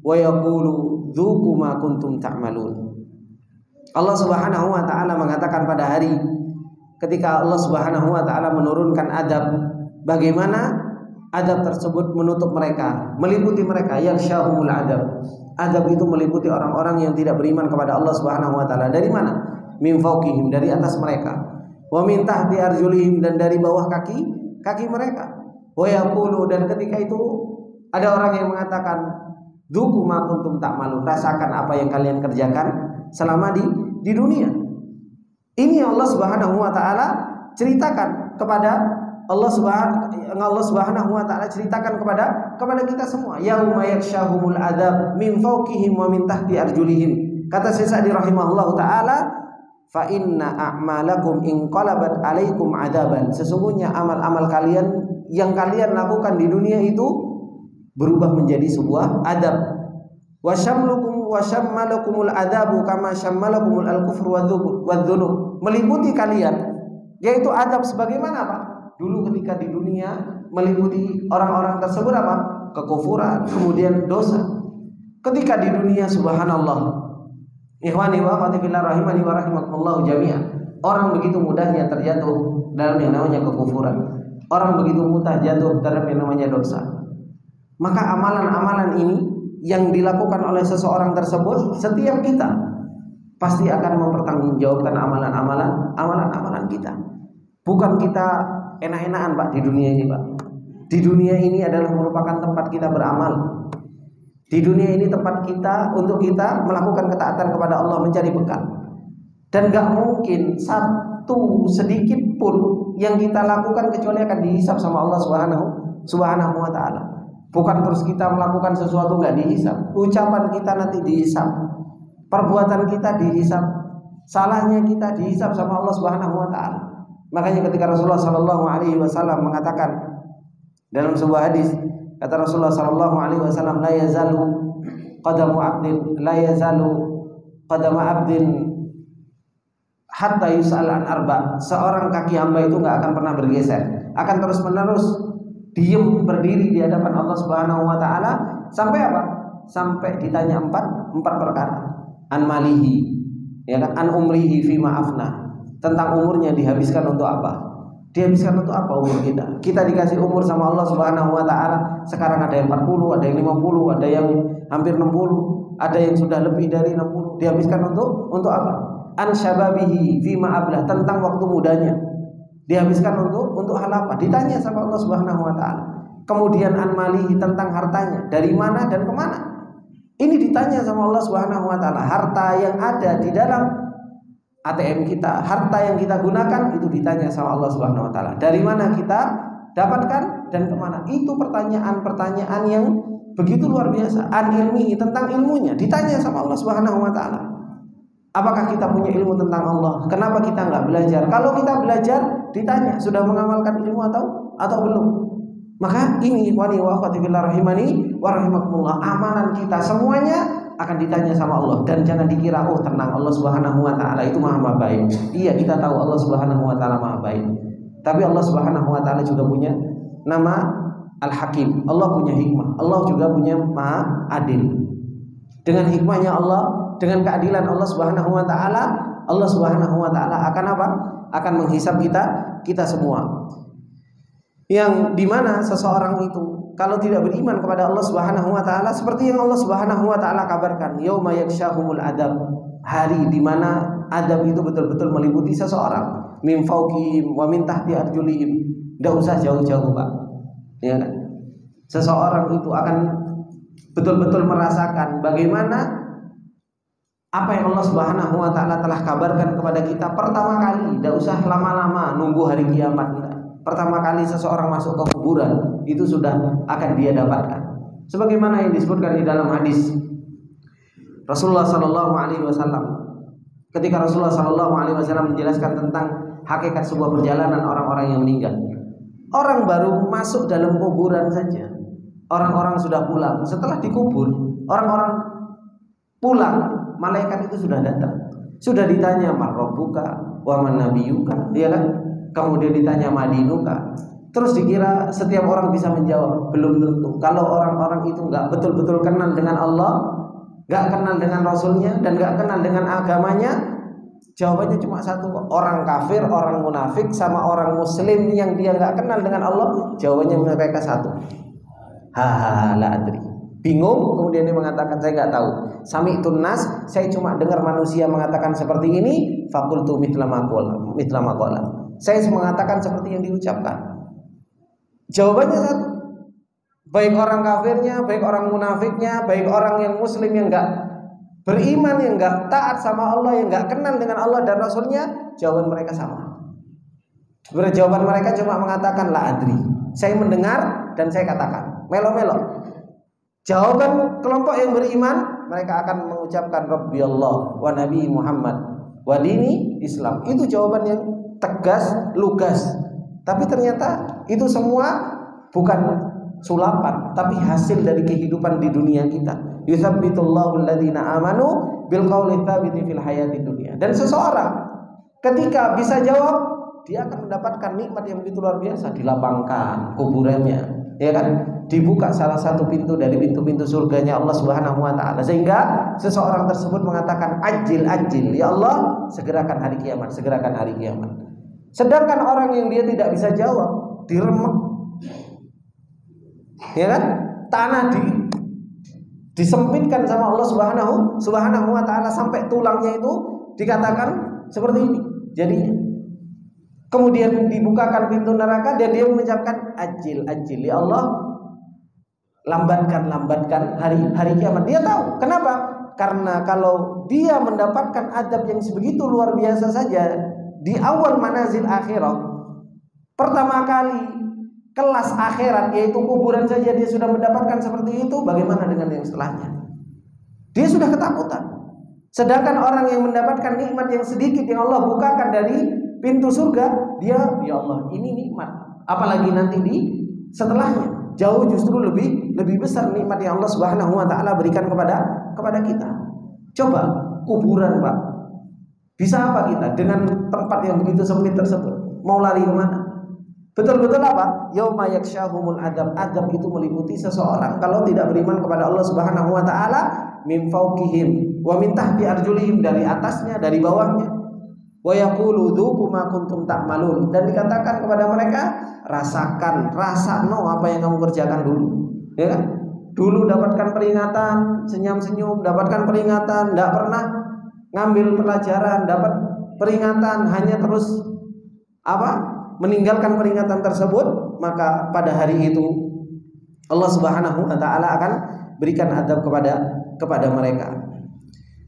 wa yaqulu dzuqu ma kuntum ta'malun. Allah Subhanahu wa taala mengatakan pada hari ketika Allah Subhanahu wa taala menurunkan adab, bagaimana adab tersebut menutup mereka, meliputi mereka. Yaghsyahumul adab. Adab itu meliputi orang-orang yang tidak beriman kepada Allah Subhanahu wa taala. Dari mana? Min fawqihim, dari atas mereka. Wa min tahti arjulihim, dan dari bawah kaki mereka. Wa yaqulu, dan ketika itu ada orang yang mengatakan, dzuqu ma kuntum ta'malun, rasakan apa yang kalian kerjakan selama di dunia. Ini Allah Subhanahu wa taala ceritakan kepada Allah Subhanahu wa taala ceritakan kepada kita semua. Yauma yakshahumul adab min fawqihim wa min tahti arjulihim. Kata Syekh Sa'di rahimahullahu taala, fa inna a'malakum in qalabat alaikum adaban. Sesungguhnya amal-amal kalian yang kalian lakukan di dunia itu berubah menjadi sebuah adab. Wa syamlukum wa syammalakumul adabu kama syammalakumul al-kufru wadh-dhunub. Meliputi kalian yaitu adab sebagaimana apa? Dulu ketika di dunia meliputi orang-orang tersebut apa? Kekufuran, kemudian dosa. Ketika di dunia, subhanallah, ikhwani wa akhwati fillah rahimani wa rahimakumullah jami'an, orang begitu mudahnya terjatuh dalam yang namanya kekufuran. Orang begitu mudah jatuh dalam yang namanya dosa. Maka amalan-amalan ini yang dilakukan oleh seseorang tersebut, setiap kita pasti akan mempertanggungjawabkan amalan-amalan kita. Bukan kita enak-enakan Pak di dunia ini Pak. Di dunia ini adalah merupakan tempat kita beramal. Di dunia ini tempat kita untuk kita melakukan ketaatan kepada Allah, mencari bekal. Dan gak mungkin satu sedikit pun yang kita lakukan kecuali akan dihisab sama Allah Subhanahu wa taala. Bukan terus kita melakukan sesuatu gak dihisab. Ucapan kita nanti dihisab, perbuatan kita dihisab, salahnya kita dihisab sama Allah Subhanahu wa taala. Makanya ketika Rasulullah sallallahu alaihi wasallam mengatakan dalam sebuah hadis, kata Rasulullah sallallahu alaihi wasallam, la yazalu qadamu abdin hatta yus'al an arba. Seorang kaki hamba itu enggak akan pernah bergeser, akan terus-menerus diam berdiri di hadapan Allah Subhanahu wa taala sampai apa? Sampai ditanya empat perkara. An malihi, ya kan? An umrihi fima afna. Tentang umurnya dihabiskan untuk apa? Dihabiskan untuk apa umur kita? Kita dikasih umur sama Allah Subhanahu wa taala. Sekarang ada yang 40, ada yang 50, ada yang hampir 60, ada yang sudah lebih dari 60. Dihabiskan untuk apa? An syababihi fima ablah, tentang waktu mudanya. Dihabiskan untuk hal apa? Ditanya sama Allah Subhanahu wa taala. Kemudian an malihi, tentang hartanya, dari mana dan kemana. Ini ditanya sama Allah Subhanahu wa taala. Harta yang ada di dalam ATM kita, harta yang kita gunakan, itu ditanya sama Allah Subhanahu wa taala. Dari mana kita dapatkan dan kemana? Itu pertanyaan-pertanyaan yang begitu luar biasa. An ilmihi, tentang ilmunya, ditanya sama Allah Subhanahu wa taala. Apakah kita punya ilmu tentang Allah? Kenapa kita enggak belajar? Kalau kita belajar, ditanya sudah mengamalkan ilmu atau belum? Maka ini wani wa akhwati fillah rahimani wa rahimakumullah, amalan kita semuanya akan ditanya sama Allah. Dan jangan dikira oh tenang, Allah Subhanahu wa taala itu Maha baik. Iya, kita tahu Allah Subhanahu wa taala Maha baik. Tapi Allah Subhanahu wa taala juga punya nama Al-Hakim. Allah punya hikmah. Allah juga punya Maha Adil. Dengan hikmahnya Allah, dengan keadilan Allah Subhanahu wa taala, Allah Subhanahu wa taala akan apa? Akan menghisab kita semua. Yang dimana seseorang itu kalau tidak beriman kepada Allah Subhanahu wa taala, seperti yang Allah Subhanahu wa taala kabarkan, yauma yakshahumul adab, hari di mana adab itu betul-betul meliputi seseorang, min fawqihim wa min tahti arjulihim. Enggak usah jauh-jauh, Pak. Ya kan? Seseorang itu akan betul-betul merasakan bagaimana apa yang Allah Subhanahu wa taala telah kabarkan kepada kita pertama kali. Enggak usah lama-lama nunggu hari kiamat. Pertama kali seseorang masuk ke kuburan, itu sudah akan dia dapatkan. Sebagaimana yang disebutkan di dalam hadis Rasulullah sallallahu alaihi wasallam, ketika Rasulullah sallallahu alaihi wasallam menjelaskan tentang hakikat sebuah perjalanan orang-orang yang meninggal. Orang baru masuk dalam kuburan saja, orang-orang sudah pulang. Setelah dikubur, orang-orang pulang, malaikat itu sudah datang. Sudah ditanya man rabbuka wa man nabiyuka, ya kan? Kemudian ditanya madinuka. Terus dikira setiap orang bisa menjawab, belum tentu. Kalau orang-orang itu enggak betul-betul kenal dengan Allah, enggak kenal dengan Rasulnya, dan enggak kenal dengan agamanya, Jawabannya cuma satu, orang kafir, orang munafik, sama orang muslim yang dia nggak kenal dengan Allah, jawabannya mereka satu. La adri. Bingung, kemudian dia mengatakan saya nggak tahu. Sami'tun nas, saya cuma dengar manusia mengatakan seperti ini, fakultu mithla ma qala. Saya mengatakan seperti yang diucapkan. Jawabannya satu. Baik orang kafirnya, baik orang munafiknya, baik orang yang muslim yang enggak beriman, yang enggak taat sama Allah, yang enggak kenal dengan Allah dan Rasulnya, jawaban mereka sama. Jawaban mereka cuma mengatakan la adri. Saya mendengar dan saya katakan. Melo-melo. Jawaban kelompok yang beriman, mereka akan mengucapkan Rabbi Allah wa Nabi Muhammad wa dini Islam. Itu jawaban yang tegas, lugas. Tapi ternyata itu semua bukan sulapan, tapi hasil dari kehidupan di dunia kita. Yutsabbitullahu alladziina amanu bil qauli tsabiti fil hayatid dunya. Dan seseorang ketika bisa jawab, dia akan mendapatkan nikmat yang begitu luar biasa. Dilapangkan kuburannya, ya kan? Dibuka salah satu pintu dari pintu-pintu surganya Allah Subhanahu wa taala, sehingga seseorang tersebut mengatakan ajil, ya Allah, segerakan hari kiamat, segerakan hari kiamat. Sedangkan orang yang dia tidak bisa jawab, diremek, ya kan? Tanah disempitkan sama Allah Subhanahu wa taala sampai tulangnya itu dikatakan seperti ini. Jadi kemudian dibukakan pintu neraka dan dia mengucapkan ajil, ya Allah, lambatkan hari kiamat. Dia tahu kenapa? Karena kalau dia mendapatkan adab yang sebegitu luar biasa saja di awal manazil akhirat, pertama kali kelas akhirat yaitu kuburan saja dia sudah mendapatkan seperti itu, bagaimana dengan yang setelahnya? Dia sudah ketakutan. Sedangkan orang yang mendapatkan nikmat yang sedikit yang Allah bukakan dari pintu surga, dia ya Allah, ini nikmat. Apalagi nanti di setelahnya, jauh justru lebih besar nikmat yang Allah Subhanahu wa taala berikan kepada kita. Coba kuburan, Pak. Bisa apa kita dengan tempat yang begitu sempit tersebut? Mau lari kemana? Betul-betul apa? Yauma yaksyahumul adab. Adab itu meliputi seseorang kalau tidak beriman kepada Allah Subhanahu wa taala, min fawqihim wa min tahti arjulihim, dari atasnya, dari bawahnya. Wa yaqulu dzuqu ma kuntum ta'malun, dan dikatakan kepada mereka, rasakno apa yang kamu kerjakan dulu. Ya kan? Dulu dapatkan peringatan, senyum-senyum, dapatkan peringatan, tidak pernah ngambil pelajaran, dapat peringatan, hanya terus meninggalkan peringatan tersebut, maka pada hari itu Allah Subhanahu wa taala akan berikan adab kepada mereka.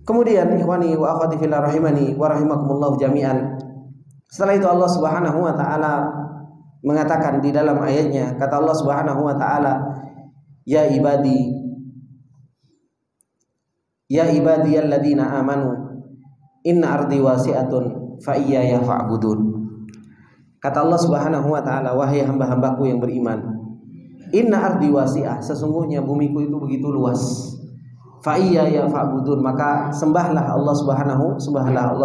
Kemudian ikhwani wa akhwati fillah rahimani wa rahimakumullah jami'an. Setelah itu Allah Subhanahu wa taala mengatakan di dalam ayatnya, kata Allah Subhanahu wa taala, ya ibadiyalladzina amanu inna ardi wasi'atun fa iyaya fa'budun. Kata Allah Subhanahu wa taala, wahai hamba-hambaku yang beriman, inna ardi wasi'ah, sesungguhnya bumiku itu begitu luas. Fa iyaya fa'budun, maka sembahlah Allah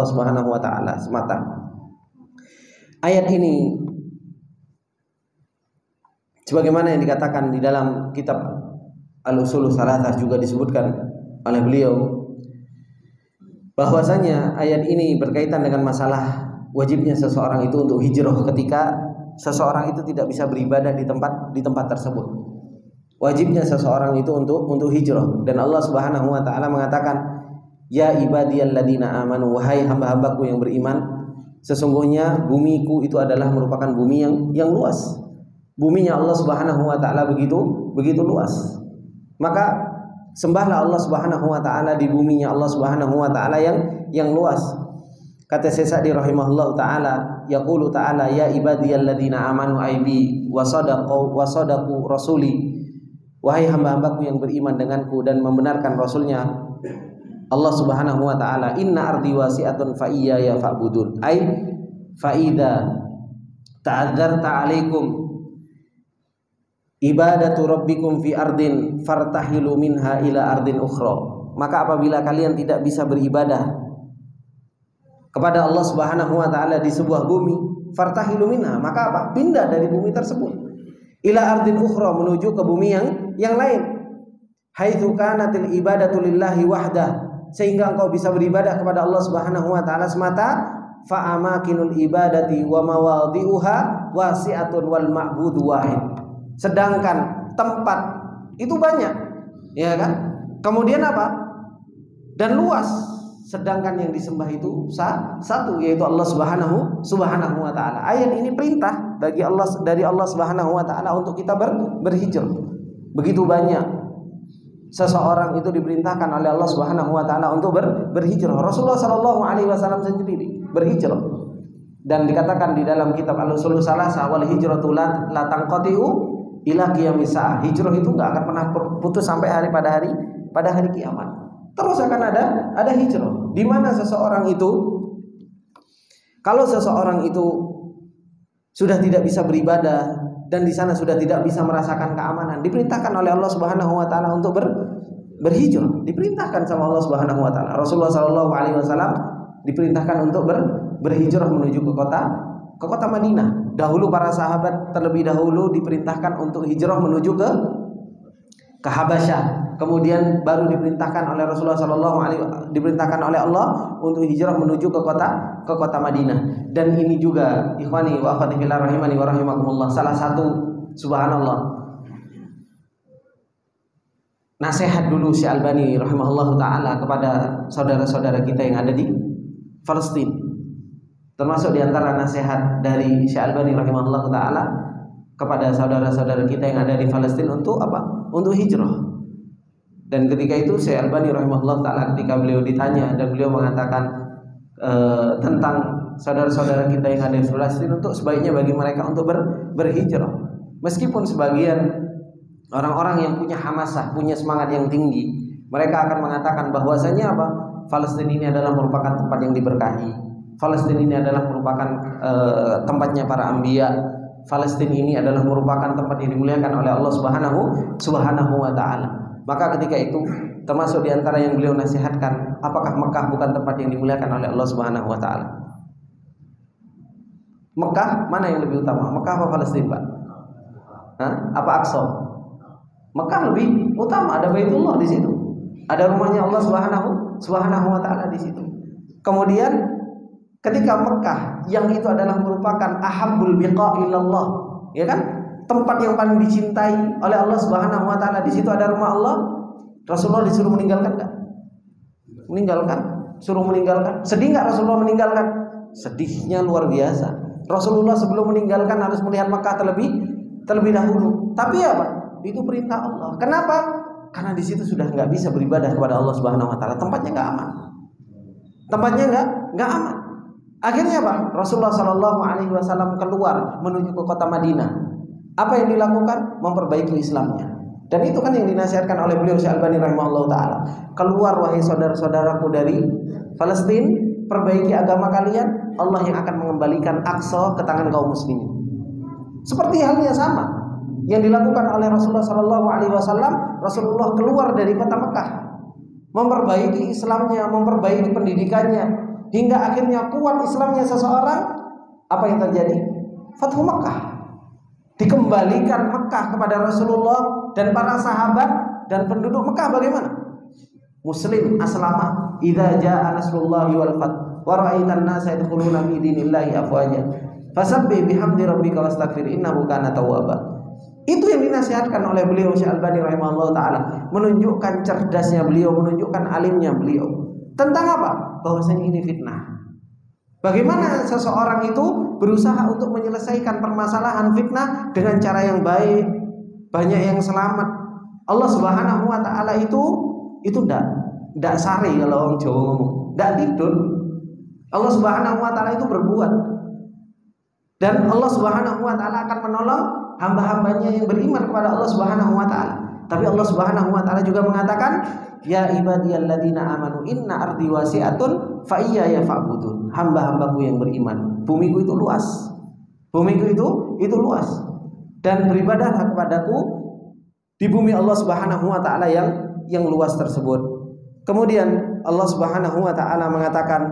Subhanahu wa taala semata. Ayat ini sebagaimana yang dikatakan di dalam kitab Al-Ushul Tsalatsah juga disebutkan oleh beliau, bahwasanya ayat ini berkaitan dengan masalah wajibnya seseorang itu untuk hijrah ketika seseorang itu tidak bisa beribadah di tempat tersebut. Wajibnya seseorang itu untuk hijrah, dan Allah Subhanahu wa taala mengatakan, ya ibadiyalladzina amanu, wahai hamba-hambaku yang beriman, sesungguhnya bumiku itu adalah merupakan bumi yang luas. Buminya Allah Subhanahu wa taala begitu luas. Maka sembahlah Allah Subhanahu wa taala di buminya Allah Subhanahu wa taala yang luas. Kata Syekh Sa'di rahimahullah taala, yaqulu ta'ala, ya ibadiyalladzina amanu aibi wa sadaqu rasuli, wahai hamba-hambaku yang beriman denganku dan membenarkan rasulnya Allah Subhanahu wa taala, inna ardi wasi'atun fa iyaya fa'budun, ai fa idza ta'adzarta 'alaikum ibadatu rabbikum fi ardin fartahilu minha ila ardin ukhra. Maka apabila kalian tidak bisa beribadah kepada Allah Subhanahu wa taala di sebuah bumi, fartahilu minha, maka apa? Pindah dari bumi tersebut ila ardin ukhra, menuju ke bumi yang lain. Haitsu kanatil ibadatu lillahi wahdah sehingga engkau bisa beribadah kepada Allah Subhanahu wa taala semata, fa amakinul ibadati wa mawadhi'uha wasi'atun wal ma'budu wahid. Sedangkan tempat itu banyak, ya kan? Kemudian apa? Dan luas. Sedangkan yang disembah itu satu, yaitu Allah Subhanahu wa taala. Ayat ini perintah dari Allah Subhanahu wa taala untuk kita berhijrah. Begitu banyak seseorang itu diperintahkan oleh Allah Subhanahu wa taala untuk berhijrah. Rasulullah sallallahu alaihi wasallam sendiri berhijrah. Dan dikatakan di dalam kitab Al-Usul Salasah, wal hijratu la tanqati'u ila qiyamis saah. Hijrah itu enggak akan pernah putus sampai pada hari kiamat. Terus akan ada hijrah. Di mana seseorang itu, kalau seseorang itu sudah tidak bisa beribadah dan di sana sudah tidak bisa merasakan keamanan, diperintahkan oleh Allah Subhanahu wa taala untuk berhijrah. Diperintahkan sama Allah Subhanahu wa taala. Rasulullah sallallahu alaihi wasallam diperintahkan untuk berhijrah menuju ke kota Madinah. Dahulu para sahabat terlebih dahulu diperintahkan untuk hijrah menuju ke Habasyah. Kemudian baru diperintahkan oleh Rasulullah diperintahkan oleh Allah untuk hijrah menuju ke kota Madinah. Dan ini juga ikhwani wa akhwati fillah rahimani wa rahimakumullah, salah satu subhanallah nasihat dulu Syekh Albani rahimahullahu taala kepada saudara-saudara kita yang ada di Palestina. Termasuk di antara nasihat dari Syekh Albani rahimahullahu taala kepada saudara-saudara kita yang ada di Palestina untuk apa? Untuk hijrah. Dan ketika itu Syekh Albani rahimahullah ta'ala, ketika beliau ditanya dan beliau mengatakan tentang saudara-saudara kita yang ada di Palestina, untuk sebaiknya bagi mereka untuk berhijrah. Meskipun sebagian orang-orang yang punya hamasah, punya semangat yang tinggi, mereka akan mengatakan bahwasanya apa? Palestina ini adalah merupakan tempat yang diberkahi. Palestina ini adalah merupakan tempatnya para anbiya. Palestina ini adalah merupakan tempat yang dimuliakan oleh Allah Subhanahu wa taala. Maka ketika itu termasuk di antara yang beliau nasihatkan, apakah Mekah bukan tempat yang dimuliakan oleh Allah Subhanahu wa taala? Mekah mana yang lebih utama? Mekah apa Palestina, Pak? Apa Aqsa? Mekah lebih utama, ada Baitullah di situ. Ada rumahnya Allah Subhanahu wa taala di situ. Kemudian ketika Mekah yang itu adalah merupakan ahabbul biqa ilallah, ya kan? Tempat yang paling dicintai oleh Allah Subhanahu wa taala, di situ ada rumah Allah. Rasulullah disuruh meninggalkan enggak? Meninggalkan, suruh meninggalkan. Sedih enggak Rasulullah meninggalkan? Sedihnya luar biasa. Rasulullah sebelum meninggalkan harus melihat Makkah terlebih dahulu. Tapi apa? Itu perintah Allah. Kenapa? Karena di situ sudah enggak bisa beribadah kepada Allah Subhanahu wa taala. Tempatnya enggak aman. Tempatnya enggak aman. Akhirnya apa? Rasulullah sallallahu alaihi wasallam keluar menuju ke kota Madinah. Apa yang dilakukan? Memperbaiki Islamnya. Dan itu kan yang dinasihatkan oleh beliau Syekh Albani rahimahullah ta'ala. Keluar wahai saudara-saudaraku dari Palestina, perbaiki agama kalian, Allah yang akan mengembalikan Aqsa ke tangan kaum muslimin. Seperti halnya sama yang dilakukan oleh Rasulullah sallallahu alaihi wasallam. Rasulullah keluar dari kota Mekah, memperbaiki Islamnya, memperbaiki pendidikannya, hingga akhirnya kuat Islamnya seseorang. Apa yang terjadi? Fathu Mekah. Dikembalikan Mekah kepada Rasulullah dan para sahabat dan penduduk Mekah bagaimana? Muslim aslama idza jaa nasrullahi wal fath wa ra'aitan nasa yadkhuluna fi dinillahi afwaja fasabbih bihamdi rabbika wastaghfir innahu kana tawwaba. Itu yang dinasihatkan oleh beliau Syekh Albani rahimahullah taala, menunjukkan cerdasnya beliau, menunjukkan alimnya beliau. Tentang apa? Bahwasanya ini fitnah. Bagaimana seseorang itu berusaha untuk menyelesaikan permasalahan fitnah dengan cara yang baik, banyak yang selamat. Allah Subhanahu wa taala itu enggak sari kalau orang Jawa ngomong, enggak tidur. Allah Subhanahu wa taala itu berbuat. Dan Allah Subhanahu wa taala akan menolong hamba-hambanya yang beriman kepada Allah Subhanahu wa taala. Tapi Allah Subhanahu wa taala juga mengatakan, ya ibadiyalladzina amanu inna ardi wasi'atun fa iyaya fa'budun. Hamba-hambaku yang beriman, bumiku itu luas. Bumiku itu luas. Dan beribadahlah kepadaku di bumi Allah Subhanahu wa taala yang luas tersebut. Kemudian Allah Subhanahu wa taala mengatakan,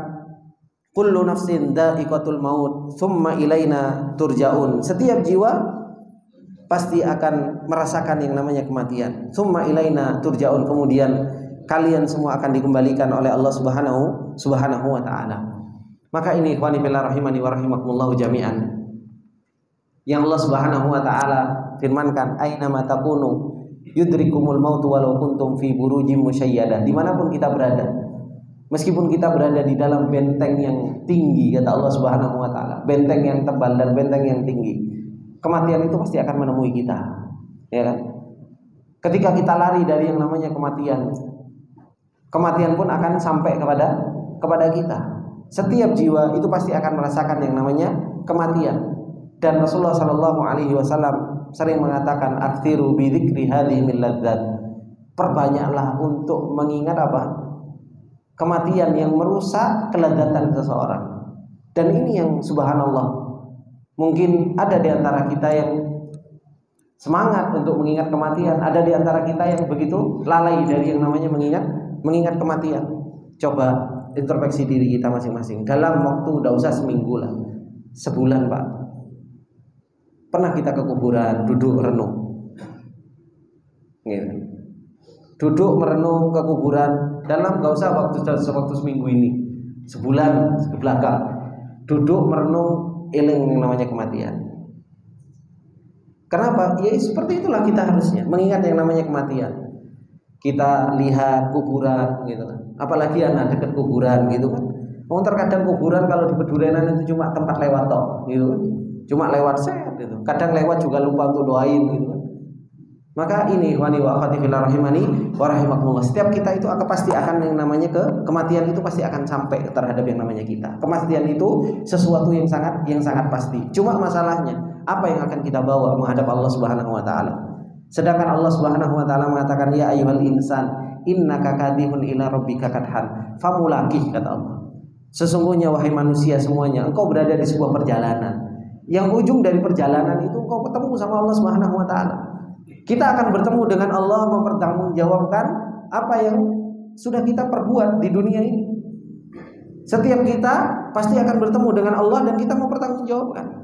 kullu nafsin dha'iqatul maut tsumma ilaina turja'un. Setiap jiwa pasti akan merasakan yang namanya kematian. Tsumma ilaina turja'un, kemudian kalian semua akan dikembalikan oleh Allah Subhanahu wa taala. Maka ini ikhwani fillah rahimani wa rahimakumullah jami'an, yang Allah Subhanahu wa taala firmankan, aina ma takunu yudrikumul maut walau kuntum fi burujim musyayyadah. Dimanapun kita berada, meskipun kita berada di dalam benteng yang tinggi, kata Allah Subhanahu wa taala, benteng yang tebal dan benteng yang tinggi, kematian itu pasti akan menemui kita, ya kan? Ketika kita lari dari yang namanya kematian, kematian pun akan sampai kepada kita. Setiap jiwa itu pasti akan merasakan yang namanya kematian. Dan Rasulullah Shallallahu Alaihi Wasallam sering mengatakan, aktsiru bi dzikri hadhihi min ladzat. Perbanyaklah untuk mengingat apa? Kematian yang merusak kelezatan seseorang. Dan ini yang subhanallah, mungkin ada di antara kita yang semangat untuk mengingat kematian, ada di antara kita yang begitu lalai dari yang namanya mengingat kematian. Coba introspeksi diri kita masing-masing. Dalam waktu udah usah seminggu lah, sebulan Pak, pernah kita ke kuburan duduk renung, gitu. Duduk merenung ke kuburan dalam gak usah waktu seminggu ini, sebulan ke belakang, duduk merenung eling yang namanya kematian. Kenapa? Ya seperti itulah kita harusnya mengingat yang namanya kematian. Kita lihat kuburan gitu kan. Apalagi anak dekat kuburan gitu kan. Terkadang kuburan kalau di Pedurenan itu cuma tempat lewat tok gitu kan. Cuma lewat set gitu. Kadang lewat juga lupa untuk doain gitu kan. Maka ini ikhwani wa akhwati fillah rahimani wa rahimakumullah. Setiap kita itu pasti akan yang namanya kematian itu pasti akan sampai terhadap yang namanya kita. Kematian itu sesuatu yang sangat pasti. Cuma masalahnya apa yang akan kita bawa menghadap Allah Subhanahu wa taala. Sedangkan Allah Subhanahu wa taala mengatakan, ya ayyuhal insan innaka kadhibun ila rabbika kadhan famulaqih, kata Allah. Sesungguhnya wahai manusia semuanya, engkau berada di sebuah perjalanan. Yang ujung dari perjalanan itu engkau ketemu sama Allah Subhanahu wa taala. Kita akan bertemu dengan Allah, mempertanggungjawabkan apa yang sudah kita perbuat di dunia ini. Setiap kita pasti akan bertemu dengan Allah dan kita mempertanggungjawabkan.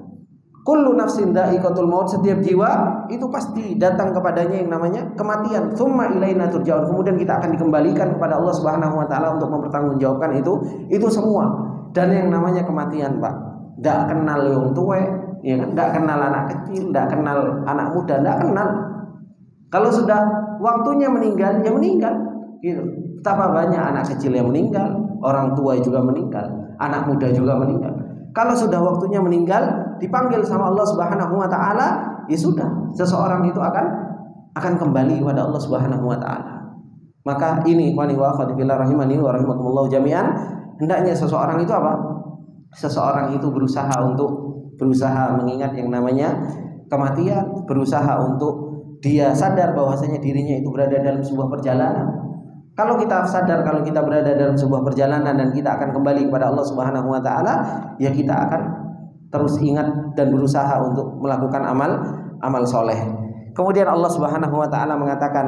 Kullu nafsin dha'iqatul maut, setiap jiwa itu pasti datang kepadanya yang namanya kematian. Tsumma ilaina turja'un, kemudian kita akan dikembalikan kepada Allah Subhanahu wa taala untuk mempertanggungjawabkan itu semua. Dan yang namanya kematian, Pak, enggak kenal yang tua, ya kan? Enggak kenal anak kecil, enggak kenal anak muda, enggak kenal. Kalau sudah waktunya meninggal, ya meninggal gitu. Betapa banyak anak kecil yang meninggal, orang tua juga meninggal, anak muda juga meninggal. Kalau sudah waktunya meninggal, dipanggil sama Allah Subhanahu wa taala, ya sudah, seseorang itu akan kembali kepada Allah Subhanahu wa taala. Maka ini ikhwani wa akhwati fillah rahimani wa rahimakumullah jami'an, hendaknya seseorang itu apa? Seseorang itu berusaha mengingat yang namanya kematian, berusaha untuk dia sadar bahwasanya dirinya itu berada dalam sebuah perjalanan. Kalau kita sadar kalau kita berada dalam sebuah perjalanan dan kita akan kembali kepada Allah Subhanahu wa taala, ya kita akan terus ingat dan berusaha untuk melakukan amal soleh. Kemudian Allah Subhanahu wa taala mengatakan,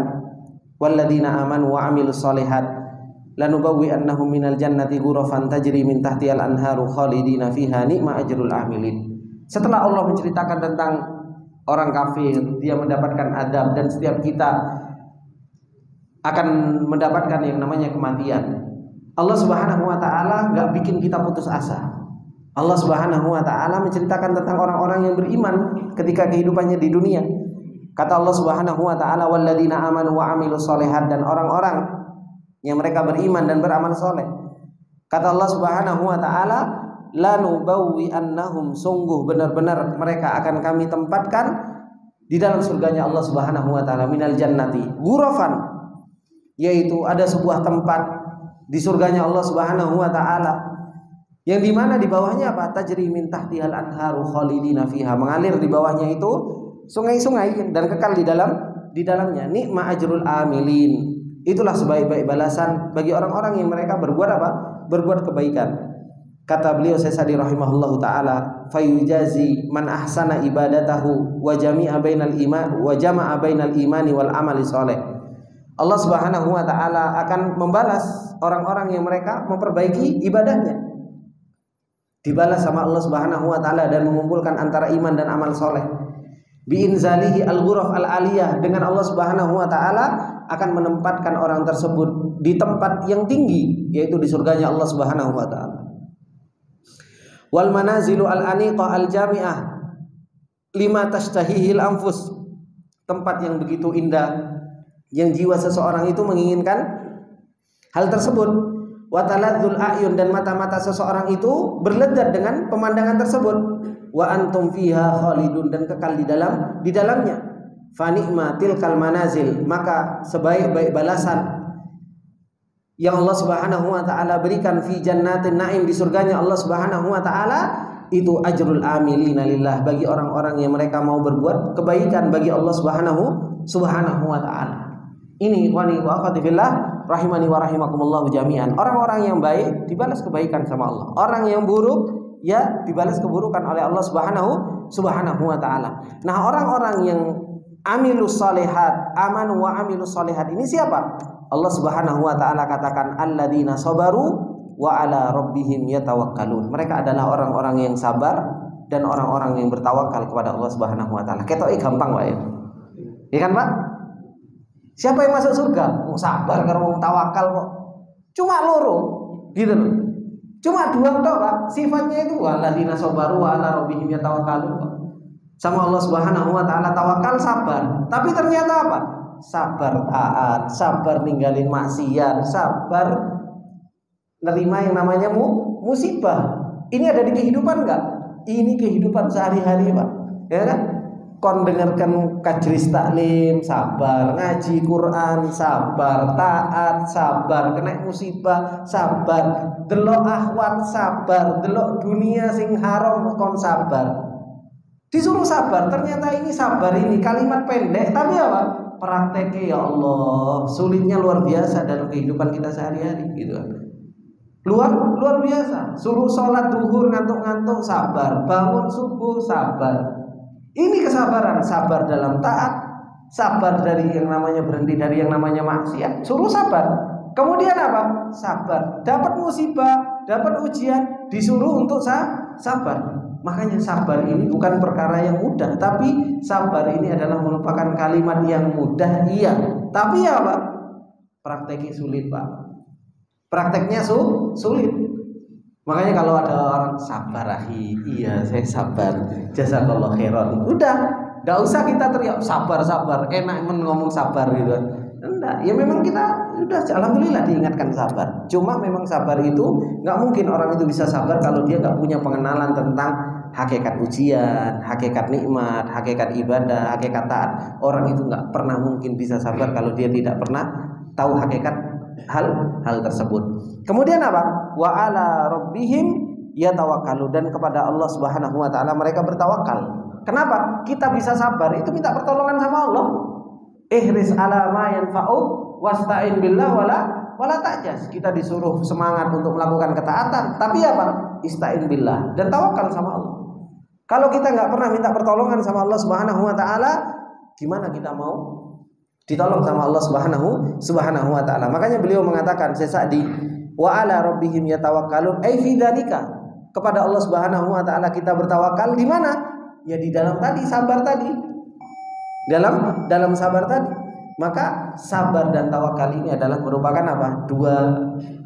walladzina amanu wa amilus solihat lanubawwi'annahum minal jannati ghurafan tajri min tahtihal anharu khalidina fiha ni'ma ajrul amilin. Setelah Allah menceritakan tentang orang kafir, dia mendapatkan adab, dan setiap kita akan mendapatkan yang namanya kematian. Allah Subhanahu wa taala enggak bikin kita putus asa. Allah Subhanahu wa taala menceritakan tentang orang-orang yang beriman ketika kehidupannya di dunia. Kata Allah Subhanahu wa taala, walladzina amanu wa amilus solihat, dan orang-orang yang mereka beriman dan beramal soleh. Kata Allah Subhanahu wa taala, lanubawwi'annahum, sungguh benar-benar mereka akan kami tempatkan di dalam surganya Allah Subhanahu wa taala, minal jannati ghurafan, yaitu ada sebuah tempat di surganya Allah Subhanahu wa taala yang dimana di bawahnya apa? Tajri min tahtihal anharu khalidina fiha, mengalir di bawahnya itu sungai-sungai dan kekal di dalamnya. Ni'ma ajrul amilin, itulah sebaik-baik balasan bagi orang-orang yang mereka berbuat apa? Berbuat kebaikan. Kata beliau Sesadi rahimahullahu taala, fayujazi man ahsana ibadatahu wa jami'a bainal iman wa jama'a bainal imani wal amali sholeh. Allah Subhanahu wa taala akan membalas orang-orang yang mereka memperbaiki ibadahnya. Dibalas sama Allah Subhanahu wa taala dan mengumpulkan antara iman dan amal soleh. biinzalihi al-ghuraf al-aliyah, dengan Allah Subhanahu wa taala akan menempatkan orang tersebut di tempat yang tinggi, yaitu di surganya Allah Subhanahu wa taala. Wal manazilu al-aniqah al-jami'ah lima tashtahihil anfus, tempat yang begitu indah yang jiwa seseorang itu menginginkan hal tersebut. Wa taladzul a'yun, dan mata-mata seseorang itu berlezat dengan pemandangan tersebut. Wa antum fiha khalidun, dan kekal di dalamnya. Fa ni'matil kal manazil, maka sebaik-baik balasan yang Allah Subhanahu wa taala berikan fi jannatin na'im, di surganya Allah Subhanahu wa taala, itu ajrul amilina lillah, bagi orang-orang yang mereka mau berbuat kebaikan bagi Allah Subhanahu wa taala. Ini ikhwani wa akhwati fillah rahimani wa rahimakumullah jami'an. Orang-orang yang baik dibalas kebaikan sama Allah. Orang yang buruk ya dibalas keburukan oleh Allah Subhanahu wa taala. Nah, orang-orang yang amilus shalihat, amanu wa amilus shalihat, ini siapa? Allah Subhanahu wa taala katakan alladzina sabaru wa ala rabbihim yatawakkalun. Mereka adalah orang-orang yang sabar dan orang-orang yang bertawakal kepada Allah Subhanahu wa taala. Ketoke gampang wae. Iya kan, Pak? Siapa yang masuk surga? Mau sabar karo wong tawakal kok. Cuma loro, gitu loh. Cuma dua toh, Pak. Sifatnya itu alladzina sabaru wa ala rabbihim yatawakkalun. Sama Allah Subhanahu wa taala tawakal, sabar. Tapi ternyata apa? Sabar taat, sabar ninggalin maksiat, sabar nerima yang namanya musibah. Ini ada di kehidupan enggak? Ini kehidupan sehari-hari, Pak. Ya kan? Kon dengarkan kajris taklim, sabar, ngaji Quran, sabar, taat, sabar, kena musibah, sabar, delok akhwat, sabar, delok dunia sing haram, kon sabar. Disuruh sabar, ternyata ini sabar ini kalimat pendek, tapi apa? Prakteknya ya Allah, sulitnya luar biasa dalam kehidupan kita sehari-hari, gitu kan. Luar biasa. Suruh sholat duhur ngantuk-ngantuk, sabar, bangun subuh, sabar. Ini kesabaran, sabar dalam taat, sabar dari yang namanya berhenti dari yang namanya maksiat, suruh sabar. Kemudian apa? Sabar, dapat musibah, dapat ujian, disuruh untuk sabar. Makanya sabar ini bukan perkara yang mudah, tapi sabar ini adalah merupakan kalimat yang mudah, iya. Tapi apa? Prakteknya sulit, Pak. Prakteknya sulit. Makanya kalau ada orang sabar ahi, iya saya sabar, jazakallah khairan. Udah, enggak usah kita teriak sabar, enak ngomong sabar gitu. Enggak, ya memang kita udah alhamdulillah diingatkan sabar. Cuma memang sabar itu enggak mungkin orang itu bisa sabar kalau dia enggak punya pengenalan tentang hakikat ujian, hakikat nikmat, hakikat ibadah, hakikat taat. Orang itu enggak pernah mungkin bisa sabar kalau dia tidak pernah tahu hakikat hal tersebut. Kemudian apa? Wa ala rabbihim yatawakkalu, dan kepada Allah Subhanahu wa taala mereka bertawakal. Kenapa? Kita bisa sabar itu minta pertolongan sama Allah. Ihris ala ma yanfa'uk wasta'in billah wala ta'jas. Kita disuruh semangat untuk melakukan ketaatan, tapi apa? Ista'in billah, dan tawakal sama Allah. Kalau kita enggak pernah minta pertolongan sama Allah Subhanahu wa taala, gimana kita mau ditolong sama Allah Subhanahu wa taala? Makanya beliau mengatakan, Syekh Sa'di, wa ala rabbihim yatawakkalun, ai fi dzalika, kepada Allah Subhanahu wa taala kita bertawakal di mana? Ya di dalam tadi, sabar tadi. Dalam sabar tadi. Maka sabar dan tawakal ini adalah merupakan apa? Dua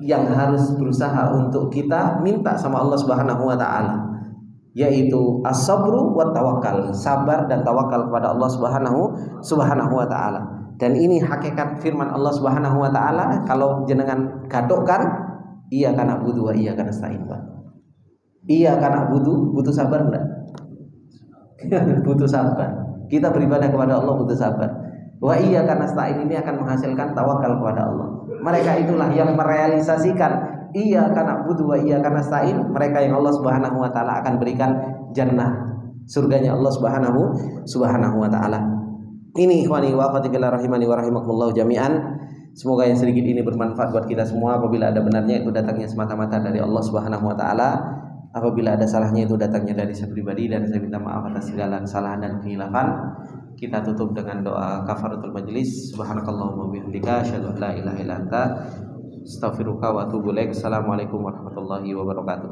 yang harus berusaha untuk kita minta sama Allah Subhanahu wa taala, yaitu as-sabru wa tawakkal, sabar dan tawakal kepada Allah Subhanahu wa taala. Dan ini hakikat firman Allah Subhanahu wa taala, kalau jenengan gadokkan, iya kana butuh wa iya kana nasta'in, Pak. Iya kana butuh sabar enggak? Butuh sabar. Kita beribadah kepada Allah butuh sabar. Wa iya kana nasta'in ini akan menghasilkan tawakal kepada Allah. Mereka itulah yang merealisasikan iya kana butuh wa iya kana nasta'in. Mereka yang Allah Subhanahu wa taala akan berikan jannah, surganya Allah Subhanahu wa taala. Ini ikhwani wa akhwati fillah rahimani wa rahimakumullah jami'an. Semoga yang sedikit ini bermanfaat buat kita semua. Apabila ada benarnya itu datangnya semata-mata dari Allah Subhanahu wa taala. Apabila ada salahnya itu datangnya dari saya pribadi, dan saya minta maaf atas segala kesalahan dan khilafan. Kita tutup dengan doa kafaratul majlis. Subhanakallahumma wa bihamdika asyhadu an la ilaha illa anta astaghfiruka wa atubu ilaik. Assalamualaikum warahmatullahi wabarakatuh.